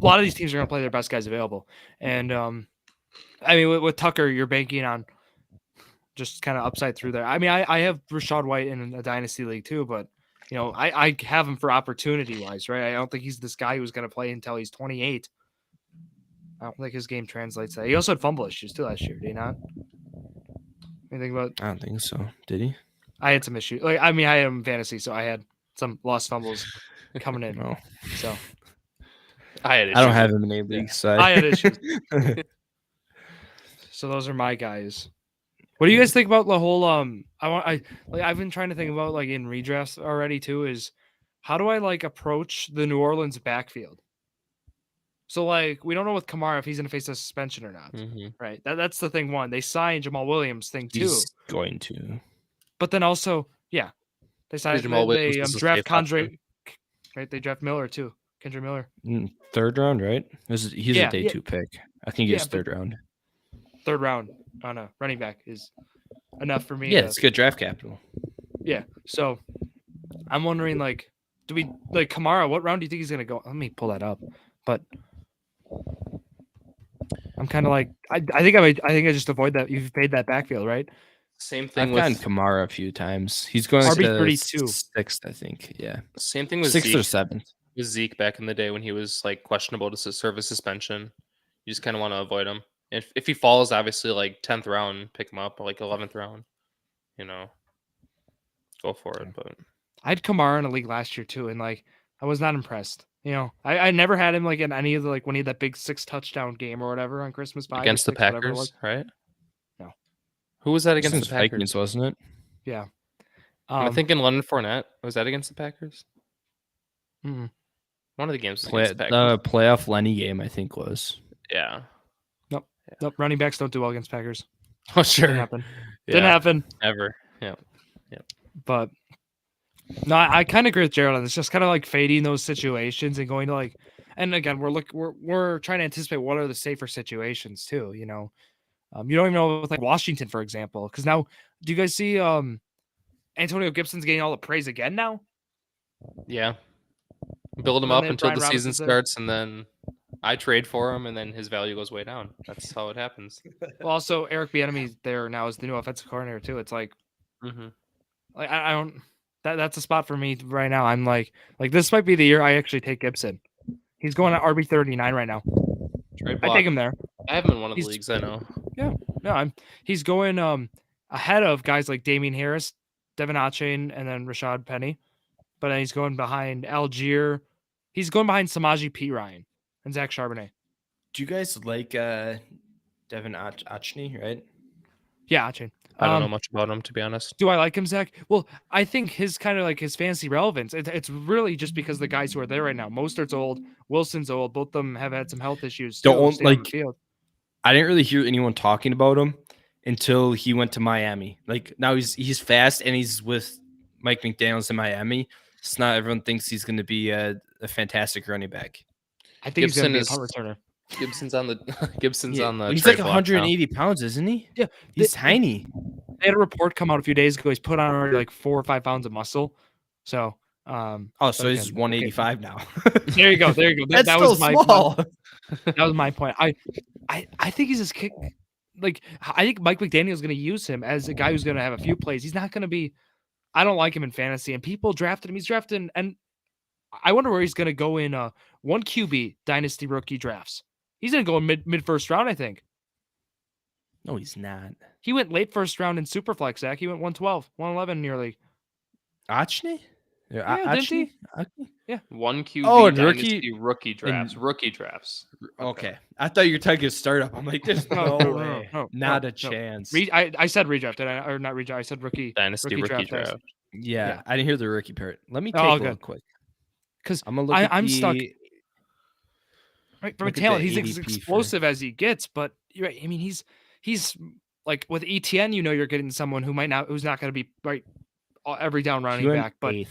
lot of these teams are going to play their best guys available, and I mean, with Tucker, you're banking on just kind of upside through there. I mean, I have Rashad White in a dynasty league too, but I have him for opportunity wise, right? I don't think he's this guy who's going to play until he's 28. I don't think his game translates that. He also had fumble issues too last year, did he not? Anything about? I don't think so. Did he? I had some issues. I had him in fantasy, so I had some lost fumbles coming in. No. So I don't have him in a league, so I had issues. So those are my guys. What do you guys think about the whole I've been trying to think about like in redrafts already too, is how do I like approach the New Orleans backfield? So like we don't know with Kamara if he's gonna face a suspension or not. Mm-hmm. Right. That's the thing one. They signed Jamal Williams thing too. He's going to. But then also, yeah. They signed Jamal Williams they is a draft safe option. Condre, right? They draft Miller too. Kendra Miller. 3rd round, right? He's a day 2 pick. I think he's 3rd round. 3rd round on a running back is enough for me. Yeah, it's good draft capital. Yeah. So I'm wondering, like, do we like Kamara? What round do you think he's gonna go? Let me pull that up. But I'm kind of like, I think I just avoid that. You've paid that backfield, right? Same thing I've with gotten Kamara a few times. He's going RB to 32. 6th, I think. Yeah. Same thing with 6th Zeke. or 7th. With Zeke back in the day when he was like questionable to serve a suspension. You just kind of want to avoid him. If he falls, obviously like 10th round, pick him up, or like 11th round. Go for it. But I had Kamara in a league last year too, and like I was not impressed. I never had him like in any of the like when he had that big 6 touchdown game or whatever on Christmas Day against the Packers, right? No. Who was that against the Packers? Vikings, wasn't it? Yeah. I'm thinking London Fournette. Was that against the Packers? Mm-mm. One of the games was against the Packers. The playoff Lenny game, I think, was. Yeah. Nope. Running backs don't do well against Packers. Oh, sure. Didn't happen. Yeah. Didn't happen. Ever. Yeah. But no, I kind of agree with Gerald on this. Just kind of like fading those situations and going to like, and again, we're trying to anticipate what are the safer situations too. You don't even know with like Washington, for example, because now, do you guys see Antonio Gibson's getting all the praise again now? Yeah. Build him And up then until Brian the season Robinson's there. starts, and then I trade for him, and then his value goes way down. That's how it happens. Well, also Eric Bieniemy there now is the new offensive coordinator too. It's like, like I don't. That's a spot for me right now. I'm like this might be the year I actually take Gibson. He's going at RB 39 right now. Trade I block. take him there. I have him in one of the leagues. I know. No, he's going ahead of guys like Damian Harris, Devin Achane, and then Rashad Penny. But then he's going behind Algier. He's going behind Samaje Perine and Zach Charbonnet. Do you guys like Devin Achane, right? Yeah, Achane. I don't know much about him, to be honest. Do I like him, Zach? Well, I think his kind of like his fantasy relevance. It's really just because the guys who are there right now. Mostert's old, Wilson's old. Both of them have had some health issues. Don't like. I didn't really hear anyone talking about him until he went to Miami. Like now he's fast and he's with Mike McDaniels in Miami. So now everyone thinks he's going to be a fantastic running back. I think he's going to be a punt returner. Gibson's on the. He's like 180 pounds, isn't he? Yeah, he's tiny. They had a report come out a few days ago. He's put on already like 4 or 5 pounds of muscle. So, so he's 185 now. There you go. That's that was small. That was my point. I think he's just kick. Like I think Mike McDaniel is going to use him as a guy who's going to have a few plays. He's not going to be. I don't like him in fantasy, and people drafted him. He's drafted, and I wonder where he's going to go in 1 QB dynasty rookie drafts. He's going to go in mid first round, I think. No, he's not. He went late first round in Superflex, Zach. He went 112, 111 in your league. Achane? Yeah, didn't he? Yeah. One QB Oh, and dynasty rookie drafts. Rookie drafts. Okay. I thought you were talking startup. I'm like, there's no, No, way. no, Not no, a chance. I said redraft, or not redraft. I said rookie. Dynasty rookie draft. Yeah, I didn't hear the rookie part. Let me Oh, take a good. look quick. Because I'm gonna look at I'm stuck. the Right, from a look at the talent, he's as ADP for- explosive as he gets. But you're right. I mean, he's like with ETN. You know, you're getting someone who's not going to be right every down he running went back. But 8th.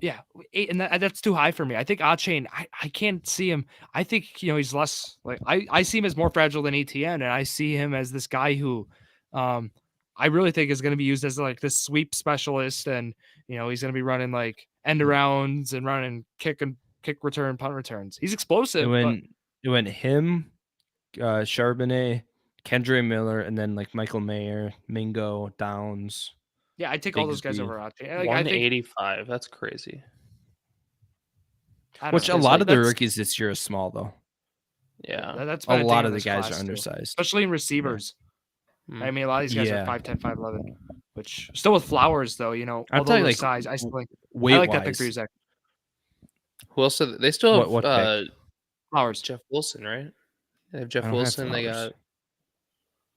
yeah, 8, and that's too high for me. I think Chain, I can't see him. I think he's less like I see him as more fragile than ETN, and I see him as this guy who, I really think is going to be used as like this sweep specialist, and he's going to be running like end arounds and running kick return, punt returns. He's explosive. It went him, Charbonnet, Kendra Miller, and then like Michael Mayer, Mingo, Downs. Yeah, I take all those guys Bigsby. over Chain. Like, 185. That's crazy. I don't Which know. a It's lot like, of the that's- rookies this year are small though. Yeah. that's A been lot thing of in the this guys class, are too. undersized. Especially in receivers. Mm. I mean, a lot of these guys Yeah. are 5'10", 5'11", which still with Flowers though. I'm Although talking the like size, I still like. weight I like that pick for you, wise. Zach. Who else? They still have What pick? Flowers. Jeff Wilson, right? They have I Jeff don't have Wilson. They Flowers. got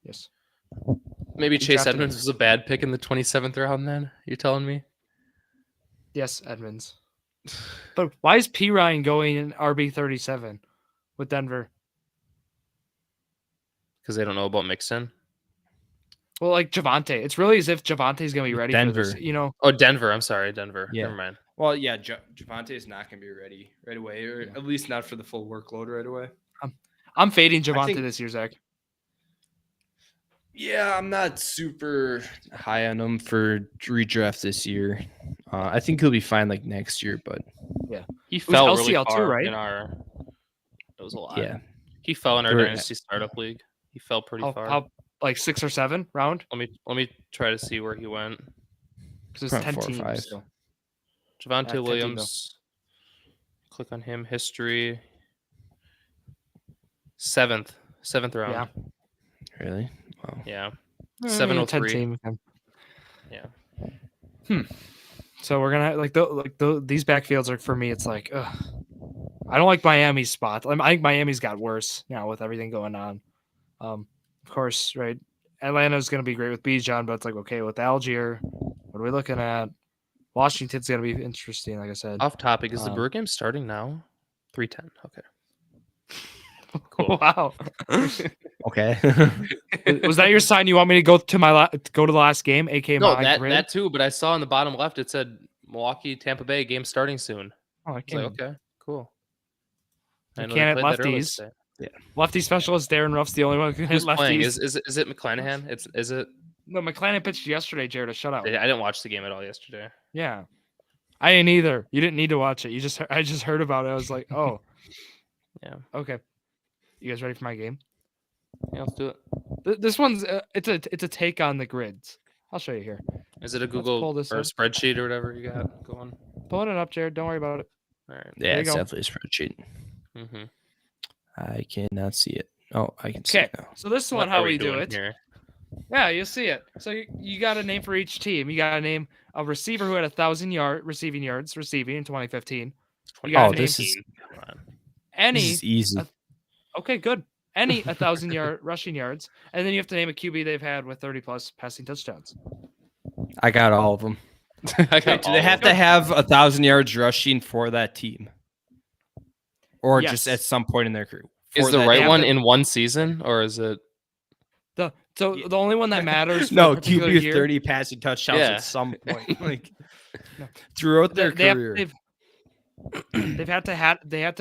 Yes. maybe He Chase drafted Edmonds him. was a bad pick in the 27th round. Then you're telling me? Yes, Edmonds. But why is P Ryan going in RB37 with Denver? Because they don't know about Mixon. Well, like Javante, it's really as if Javante's gonna be ready for this. Denver. Oh, Denver. I'm sorry, Denver. Yeah. Never mind. Well, yeah, Javante is not going to be ready right away, or at least not for the full workload right away. I'm fading Javante think- this year, Zach. Yeah, I'm not super high on him for redraft this year. I think he'll be fine like next year, but He fell was really LCL too, far right? in our. It was a lot. yeah. He fell in our There were- dynasty startup league. He fell pretty far. How like 6 or 7 round? Let me try to see where he went. Because it's Probably 10 4 or teams. 5. So. Javante 10 team, Williams. Click on him. History. 7th round. Yeah. Really? Wow. Yeah. 10 703. team. Yeah. So we're gonna these backfields are for me. It's like, ugh. I don't like Miami's spot. I think Miami's got worse now with everything going on. Of course, right? Atlanta's gonna be great with Bijan, but it's like, okay, with Algier, what are we looking at? Washington's gonna be interesting, like I said. Off topic. Is the Um, Brewer game starting now? 3:10. Okay. Cool. Wow. Okay. Was that your sign? You want me to go to go to the last game, aka No, my grid? that too. But I saw on the bottom left it said Milwaukee Tampa Bay game starting soon. Oh, I It's like, can't. okay, cool. You I know can't they hit played that earlier lefties. today. Lefty specialist Darren Ruff's the only one who can hit Who's playing? lefties. Is it McClanahan? Is it? No, McClanahan pitched yesterday, Jared, a shutout. I didn't watch the game at all yesterday. Yeah, I didn't either. You didn't need to watch it. I just heard about it. I was like, oh, Yeah. okay. You guys ready for my game? Yeah, let's do it. This one's it's a take on the grids. I'll show you here. Is it a pull Google or this a up. spreadsheet or whatever you got going? Pulling it up, Jared. Don't worry about it. All right. Yeah, you it's go. definitely a spreadsheet. Mm-hmm. I cannot see it. Oh, I can see Okay, it now. so this one, how we do it? Yeah, you'll see it. So you got a name for each team. You got to name a receiver who had 1,000 receiving yards receiving in 2015. You got to name this is any. This is easy. Okay, good. Any 1,000 rushing yards, and then you have to name a QB they've had with 30 plus passing touchdowns. I got all of them. I got Do all they of have them. to have 1,000 yards rushing for that team, or Yes. just at some point in their career? Is for the that right team? one in one season or is it? The only one that matters. For No, a particular QB with year, 30 passing touchdowns Yeah. at some point, like No. throughout their they have, career. they've had to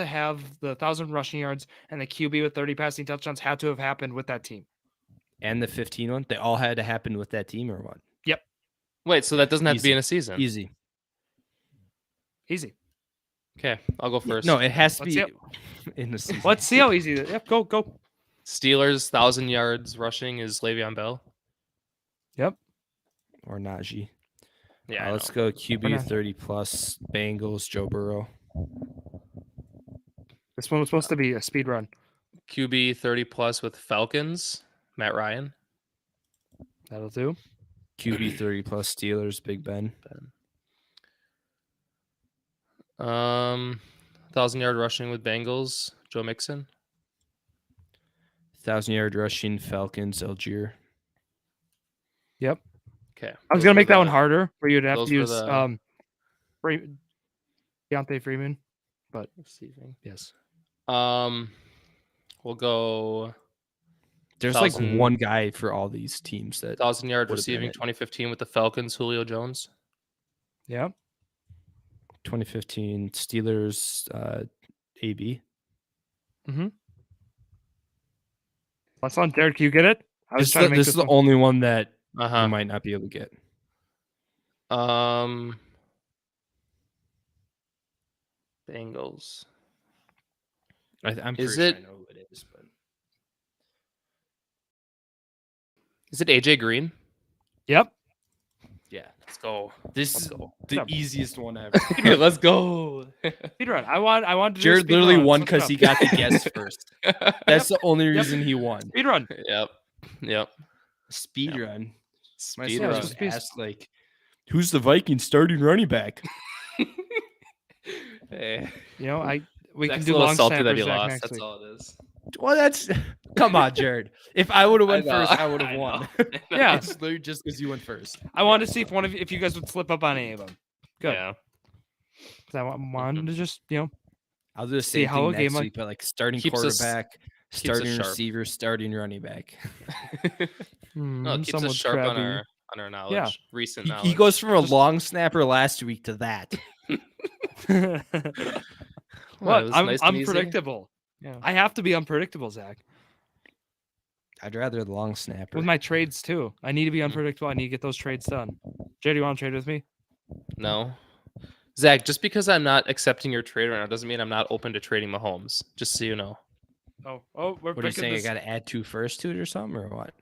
have the 1,000 rushing yards, and the QB with 30 passing touchdowns had to have happened with that team. And the 15 one, they all had to happen with that team, or what? Wait, so that doesn't have to be Easy. in a season. Easy. Easy. Okay, I'll go first. No, it has to Let's be see in the season. Let's see how easy it is. Yep, go. Steelers 1,000 yards rushing is Le'Veon Bell. Yep. Or Najee. Yeah, Let's Or go QB not. 30 plus. Bengals, Joe Burrow. This one was supposed to be a speed run. QB 30 plus with Falcons, Matt Ryan. That'll do. QB 30 plus Steelers, Big Ben. 1,000-yard rushing with Bengals, Joe Mixon. 1,000-yard rushing, Falcons, Algier. Yep. Okay. I was gonna make that one harder where you'd have to use Deontay Freeman, but receiving. yes. We'll go. There's like one guy for all these teams that 1,000-yard receiving 2015 with the Falcons, Julio Jones. Yeah. 2015 Steelers, AB. Mm-hmm. That's on Derek. You get it? I was trying to make this is the only one that you might not be able to get. Bengals. I'm pretty sure I know who it is, but is it AJ Green? Yep. Yeah, let's go. This is the easiest one ever. Let's go. Speedrun. I want to do Jared literally won because he got the guess first. That's the only reason he won. Speedrun. Yep. Speedrun. Speedrun. Just ask like, who's the Vikings starting running back? Hey. You know, we Zack's can do long salty snappers that he lost. next That's week. all it is. Well, that's come on, Jared. If I would have went first, I would have won. Yeah, it's literally just because you went first. I wanted to see if you guys would slip up on any of them. Good. Yeah. Because I wanted to just I'll do the same how thing a game next week, but like starting quarterback, starting receiver, starting running back. No, it keeps us sharp on our knowledge. Yeah. Recent knowledge. He goes from a long snapper last week to that. What? I'm unpredictable. Yeah. I have to be unpredictable, Zach. I'd rather the long snapper. With my trades too. I need to be unpredictable. I need to get those trades done. Jay, do you want to trade with me? No. Zach, just because I'm not accepting your trade right now doesn't mean I'm not open to trading Mahomes. Just so you know. What are you saying? I got to add 2 firsts to it or something, or what?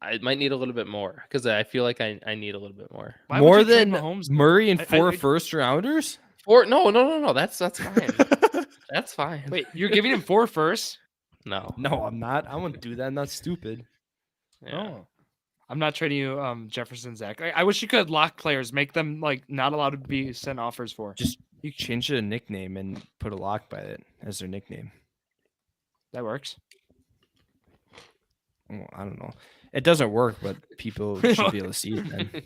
I might need a little bit more because I feel like I need a little bit more. More than Murray and 4 first rounders? 4? No. That's fine. That's fine. Wait, you're giving him 4 firsts? No, I'm not. I wouldn't do that. I'm not stupid. Yeah. Oh. I'm not trading you Jefferson, Zach. I wish you could lock players, make them like not allowed to be sent offers for. Just you change it a nickname and put a lock by it as their nickname. That works. Well, I don't know. It doesn't work, but people should be able to see it then.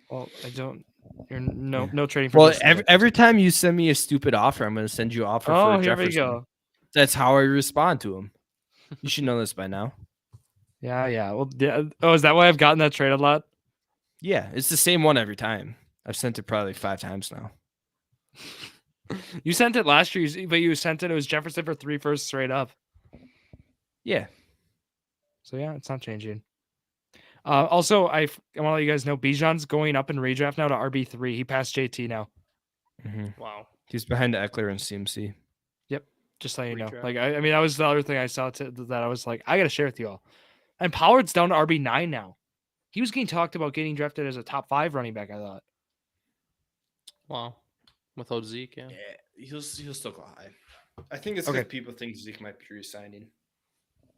Well, I don't. You're no trading for. Well, every time you send me a stupid offer, I'm going to send you an offer for Jefferson. Here we go. That's how I respond to him. You should know this by now. Yeah. Well, is that why I've gotten that trade a lot? Yeah, it's the same one every time. I've sent it probably 5 times now. You sent it last year, but you sent it. It was Jefferson for 3 firsts straight up. Yeah. So yeah, it's not changing. Also, I want to let you guys know Bijan's going up in redraft now to RB3. He passed JT now. Mm-hmm. Wow. He's behind Eckler and CMC. Yep. Just so you know. Like I mean, that was the other thing I saw that I was like, I got to share with you all. And Pollard's down to RB9 now. He was getting talked about getting drafted as a top 5 running back, I thought. Wow. Without Zeke, yeah. He'll still go high. I think it's because people think Zeke might be resigning.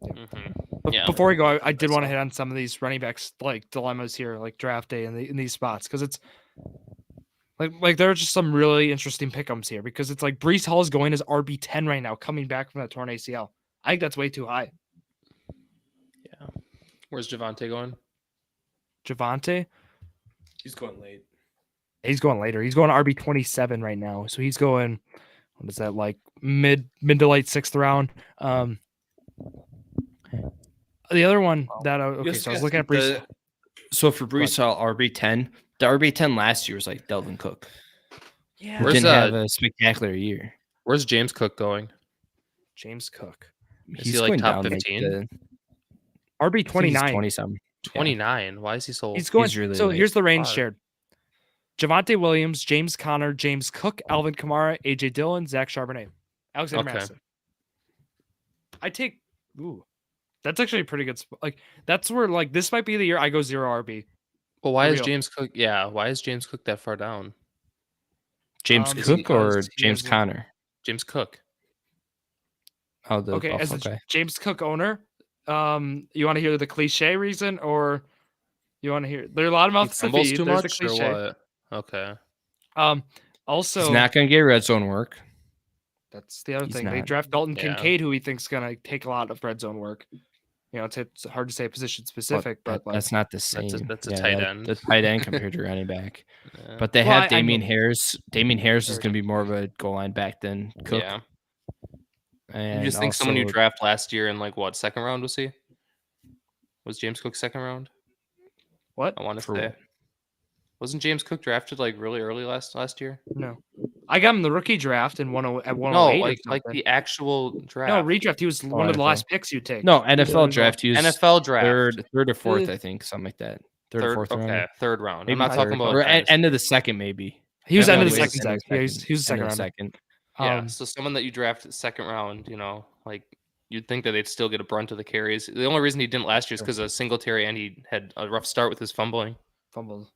Mm-hmm. Yeah. Before we go, I did want to hit on some of these running backs like dilemmas here, like draft day in these spots, because it's like there are just some really interesting pick'ems here because it's like Breece Hall is going as RB10 right now, coming back from that torn ACL. I think that's way too high. Yeah. Where's Javonte going? Javonte? He's going late. He's going later. He's going RB27 right now. So he's going, what is that, like mid to late 6th round. The other one that so I was looking at Breece. So for Breece Hall, RB10, the RB10 last year was like Delvin Cook. Yeah. He didn't have a spectacular year. Where's James Cook going? James Cook. Is he like top 15? RB29. 20-something. 29. Why is he so? He's going. Really so late. Here's the range shared: Javonte Williams, James Conner, James Cook, Alvin Kamara, AJ Dillon, Zach Charbonnet, Alexander Madison. I take. Ooh, that's actually a pretty good. Like that's where like this might be the year I go 0 RB. Well, why is James Cook? Yeah, why is James Cook that far down? James Cook or James Conner? James Cook. Oh, the okay. Buffalo As a guy. James Cook owner, you want to hear the cliche reason, or you want to hear? There are a lot of mouths to feed. Too There's much, the cliche. or what? Okay. Also, He's not going to get red zone work. That's the other He's thing. They not. draft Dalton Yeah. Kincaid, who he thinks going to take a lot of red zone work. You know, it's hard to say position specific, but that's not the same. That's a tight end. The tight end compared to running back. Yeah. But they Well, have I Damian know. Harris. Damian Harris is Third. going to be more of a goal line back than Cook. Yeah. And You just think someone you also- draft last year in like what, second round was he? Was James Cook second round? What? I want to For say. what? Wasn't James Cook drafted like really early last year? No. I got him the rookie draft in at 108 No, or like something. the actual draft. No, redraft. He was one of the NFL. last picks you take. No, He was NFL really draft. He was NFL draft. third or fourth, Eh. I think, something like that. Third or fourth round. Okay, third round. Maybe I'm not talking third. about or dynasty. end of the second, maybe. He was Yeah, end of the anyways, second, Zach. Yeah, he was a End second of the round. second. Yeah, so someone that you draft second round, you know, like you'd think that they'd still get a brunt of the carries. The only reason he didn't last year is because of Singletary, and he had a rough start with his fumbling. Fumbled.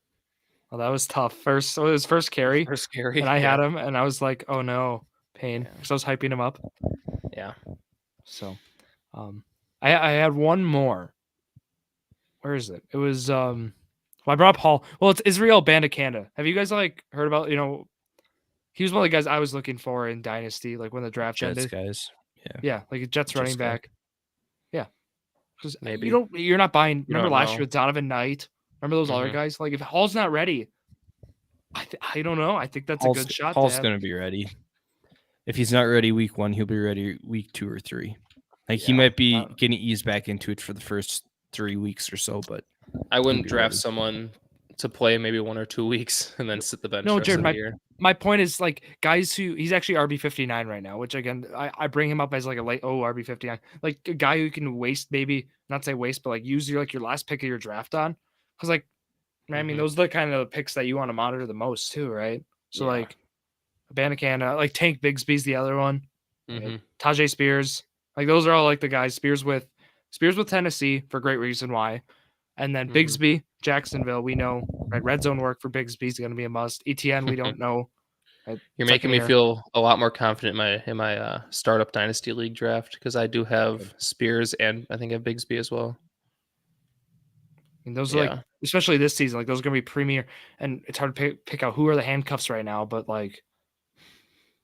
Well, that was tough. His first carry, First carry, and I had him, and I was like, "Oh no, pain!" Yeah. Because I was hyping him up. Yeah. So, I had one more. Where is it? It was well, I brought up Hall. Well, it's Israel Bandakanda. Have you guys like heard about? You know, he was one of the guys I was looking for in Dynasty, like when the draft Jets ended. guys. Yeah, like a Jets running guy. back. Yeah, because Maybe. you're not buying. You Remember don't last know. year with Donovan Knight. Remember those other Mhm. guys? Like if Hall's not ready, I don't know. I think that's a good shot. Hall's to have. going to be ready. If he's not ready week 1, he'll be ready week 2 or 3. Like he Yeah. might be getting eased back into it for the first 3 weeks or so, but I wouldn't be draft ready. someone to play maybe 1 or 2 weeks and then sit the bench. No, the rest Jared, of the year. My point is like guys who he's actually RB59 right now, which again I bring him up as like a late RB59, like a guy who can waste maybe not say waste, but like use your last pick of your draft on, because like I mean Mhm. those are the kind of picks that you want to monitor the most too, right? So Yeah. like Bandakanda, like Tank Bigsby's the other one, right? Mhm. Tajay Spears, like those are all like the guys. Spears with Tennessee for great reason why, and then Mhm. Bigsby Jacksonville, we know right red zone work for Bigsby's going to be a must. ETN we don't know. You're making me feel a lot more confident in my startup dynasty league draft because I do have Spears and I think I have Bigsby as well. And those are like, Yeah. especially this season, like those are going to be premier, and it's hard to pick out who are the handcuffs right now, but like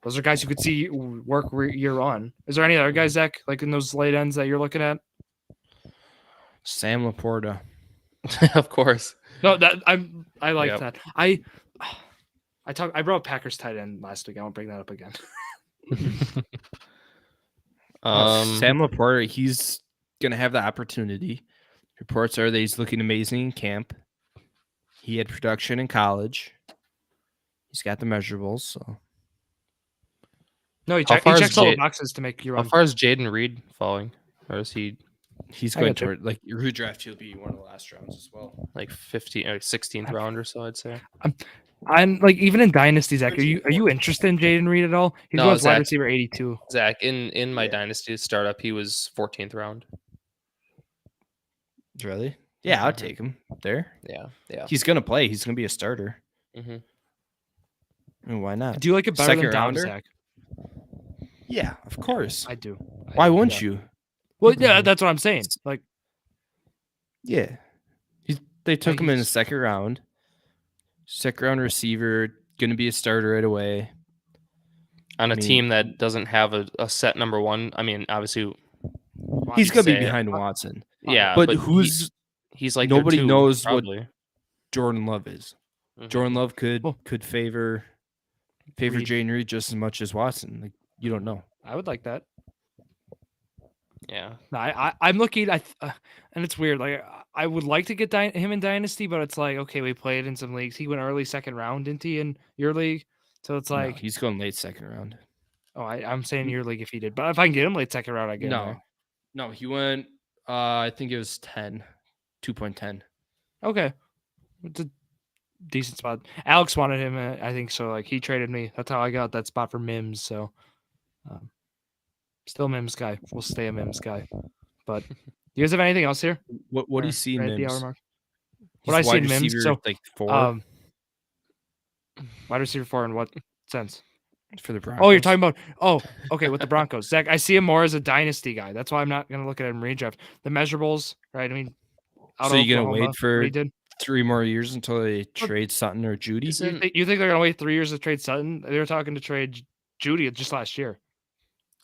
those are guys you could see work year on. Is there any other guys, Zach, like in those late ends that you're looking at? Sam Laporta. Of course. No, that I like Yep. that. I brought Packers tight end last week. I won't bring that up again. Sam Laporta, he's going to have the opportunity. Reports are that he's looking amazing in camp. He had production in college. He's got the measurables. So No, he How far is checks all the Jade- boxes to make you How run. far is Jaden Reed falling? Or is he he's I going got you. toward like your redraft. He'll be one of the last rounds as well. like 15 or 16th round or so, I'd say. I'm like even in Dynasty, Zach. Are you interested in Jaden Reed at all? He's No, wide Zach. receiver 82. Zach, in my dynasty startup, he was 14th round. Really? Yeah, I'll Mhm. take him there. Yeah. Yeah. He's going to play. He's going to be a starter. Mhm. I mean, why not? Do you like it better Second than Dom, rounder? Zach? Yeah, of course. I do. Why wouldn't you? Well, yeah, that's what I'm saying. Like, Yeah. They took him in the he's- second round. Second round receiver, going to be a starter right away. On a I mean- team that doesn't have a set number one. I mean, obviously, He's going to be say- behind Watson. yeah. But he- who's he's like nobody their two, knows what probably. Jordan Love is. Mhm. Jordan Love could Well- favor Reed. Jane Reed just as much as Watson. Like you don't know. I would like that. Yeah. No, I'm looking. And it's weird. Like, I would like to get him in Dynasty, but it's like, okay, we played in some leagues. He went early second round, didn't he, in your league? So it's No, like, he's going late second round. I'm saying your league if he did, but if I can get him late second round, I get him. No, he went. I think it was 2.10. Okay, it's a decent spot. Alex wanted him, I think so. Like he traded me. That's how I got that spot for Mims. So, still Mims guy. We'll stay a Mims guy. But you guys have anything else here? What do Or you see in right at the hour Mims? mark? He's What I see wide in Mims, receiver, so, like 4 Wide receiver 4 in what sense? for the Broncos. Oh, you're talking about. Oh, okay, with the Broncos. Zach, I see him more as a dynasty guy. That's why I'm not going to look at him redraft. The measurables, right? I mean, out So of you're gonna Oklahoma, wait for what he did. 3 more years until they trade Sutton or Judy. You think they're gonna wait 3 years to trade Sutton? They were talking to trade Judy just last year.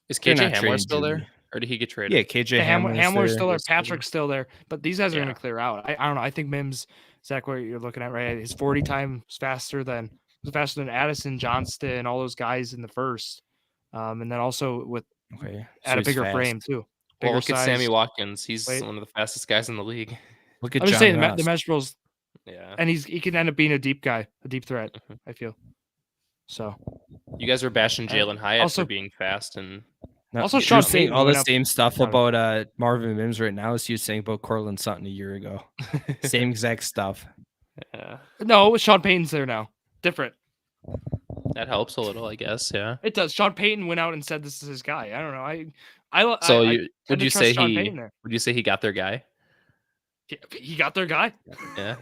Is They're KJ not Hamler trading still Judy. there, or did he get traded? Yeah, KJ Hamler's still there. Yes, Patrick's still there. But these guys are Yeah. gonna clear out. I don't know. I think Mims, Zach, what you're looking at, right? His 40 times faster than Addison, Johnston, all those guys in the first. And then also with Okay. at a he's bigger fast. frame too. Well, Bigger look at Sammy size. Watkins. He's Wait. one of the fastest guys in the league. Look at I'm just John saying the Ross. measurables, Yeah. and he can end up being a deep guy, a deep threat. Mhm. I feel. So You guys were bashing Jalen Hyatt also- for being fast, and No, Also, he was Sean saying Payton all the went up- same stuff Got it. about Marvin Mims right now as he was saying about Cortland Sutton a year ago. Same exact stuff. yeah, no, Sean Payton's there now. Different. that helps a little, I guess. Yeah. It does. Sean Payton went out and said this is his guy. I don't know. So I you tend would to you trust say Sean he Payton there. would you say he got their guy? He got their guy. Yeah.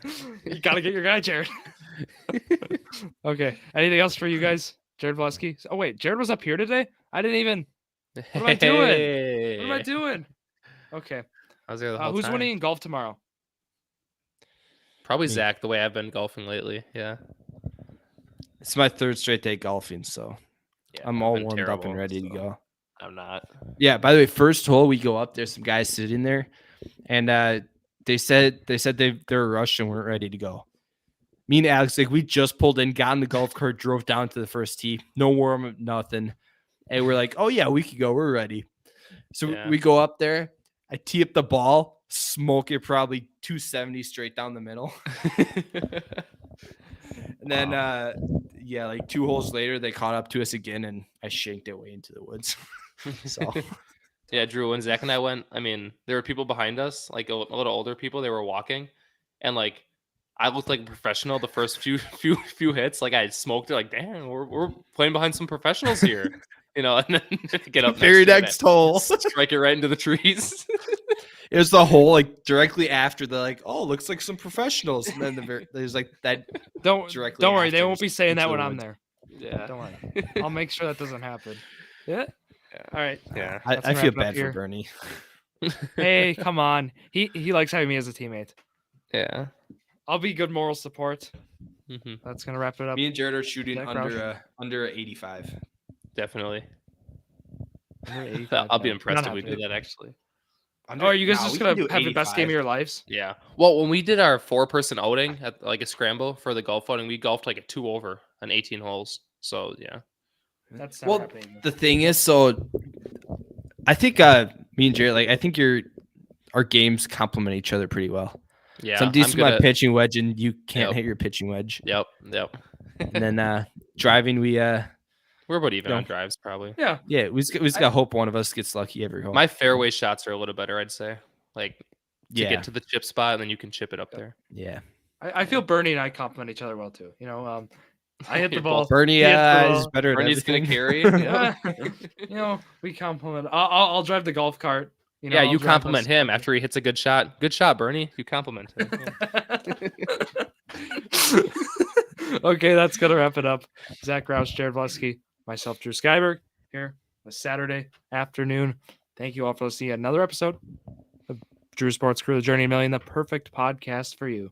You gotta get your guy, Jared. Okay. Anything else for you guys, Jared Vleski? Oh wait, Jared was up here today. I didn't even. What am I doing? What am I doing? Okay. I was there the whole Who's time. winning in golf tomorrow? Probably Me. Zach. The way I've been golfing lately. Yeah. It's my 3rd straight day golfing, so Yeah, I'm I've all been warmed up and terrible, ready to so go. I'm not. Yeah, by the way, first hole we go up, there's some guys sitting there, and they said they were rushed and weren't ready to go. Me and Alex, like, we just pulled in, got in the golf cart, drove down to the first tee, no warm up, nothing, and we're like, oh yeah, we could go, we're ready. So Yeah. we go up there, I tee up the ball, smoke it probably 270 straight down the middle, and then yeah, like 2 holes later, they caught up to us again, and I shanked it way into the woods. So. Yeah, Drew, when Zach and I went, I mean, there were people behind us, like a little older people. They were walking, and like I looked like a professional the first few hits. Like I had smoked it. Like, damn, we're playing behind some professionals here, you know. And then get up Very to it, next hole. strike it right into the trees. It was the hole like directly after the like, oh, looks like some professionals, and then there's like that. Don't Directly worry. They after won't be saying that into when the I'm woods. there. Yeah, Don't worry. I'll make sure that doesn't happen. Yeah. All right. yeah. I Let's feel wrap it up bad here. for Bernie. Hey, come on. He likes having me as a teammate. Yeah. I'll be good moral support. hmm That's gonna wrap it up. Me and Jared are shooting Zach under 85. Definitely. Under 85, I'll be no. impressed Not if we happy. do that. Actually. Oh, are you guys just gonna have the best game of your lives? Yeah. Well, when we did our 4-person outing at like a scramble for the golf outing, we golfed like a 2 over on 18 holes. So yeah. That's not Well, happening. the thing is, so I think me and Jared, like, I think our games complement each other pretty well. Yeah. So I'm decent good with my at- pitching wedge, and you can't Yep. hit your pitching wedge. Yep. And then driving, We're about even No. on drives, probably. Yeah. we just got hope one of us gets lucky every hole. My fairway shots are a little better, I'd say. Like to yeah, get to the chip spot, and then you can chip it up there. yeah. I feel Bernie and I complement each other well too. You know, I hit the You're ball. both- Bernie he hits the is ball. better at Bernie's gonna everything. carry. Yeah. You know, we compliment. I'll drive the golf cart. You know, Yeah, I'll you drive compliment us- him after he hits a good shot. Good shot, Bernie. You compliment him. Yeah. Okay, that's gonna wrap it up. Zach Roush, Jared Vleski, myself, Drew Skyberg, here a Saturday afternoon. Thank you all for listening to another episode of Drew Sports Crew, The Journey to a Million, the perfect podcast for you.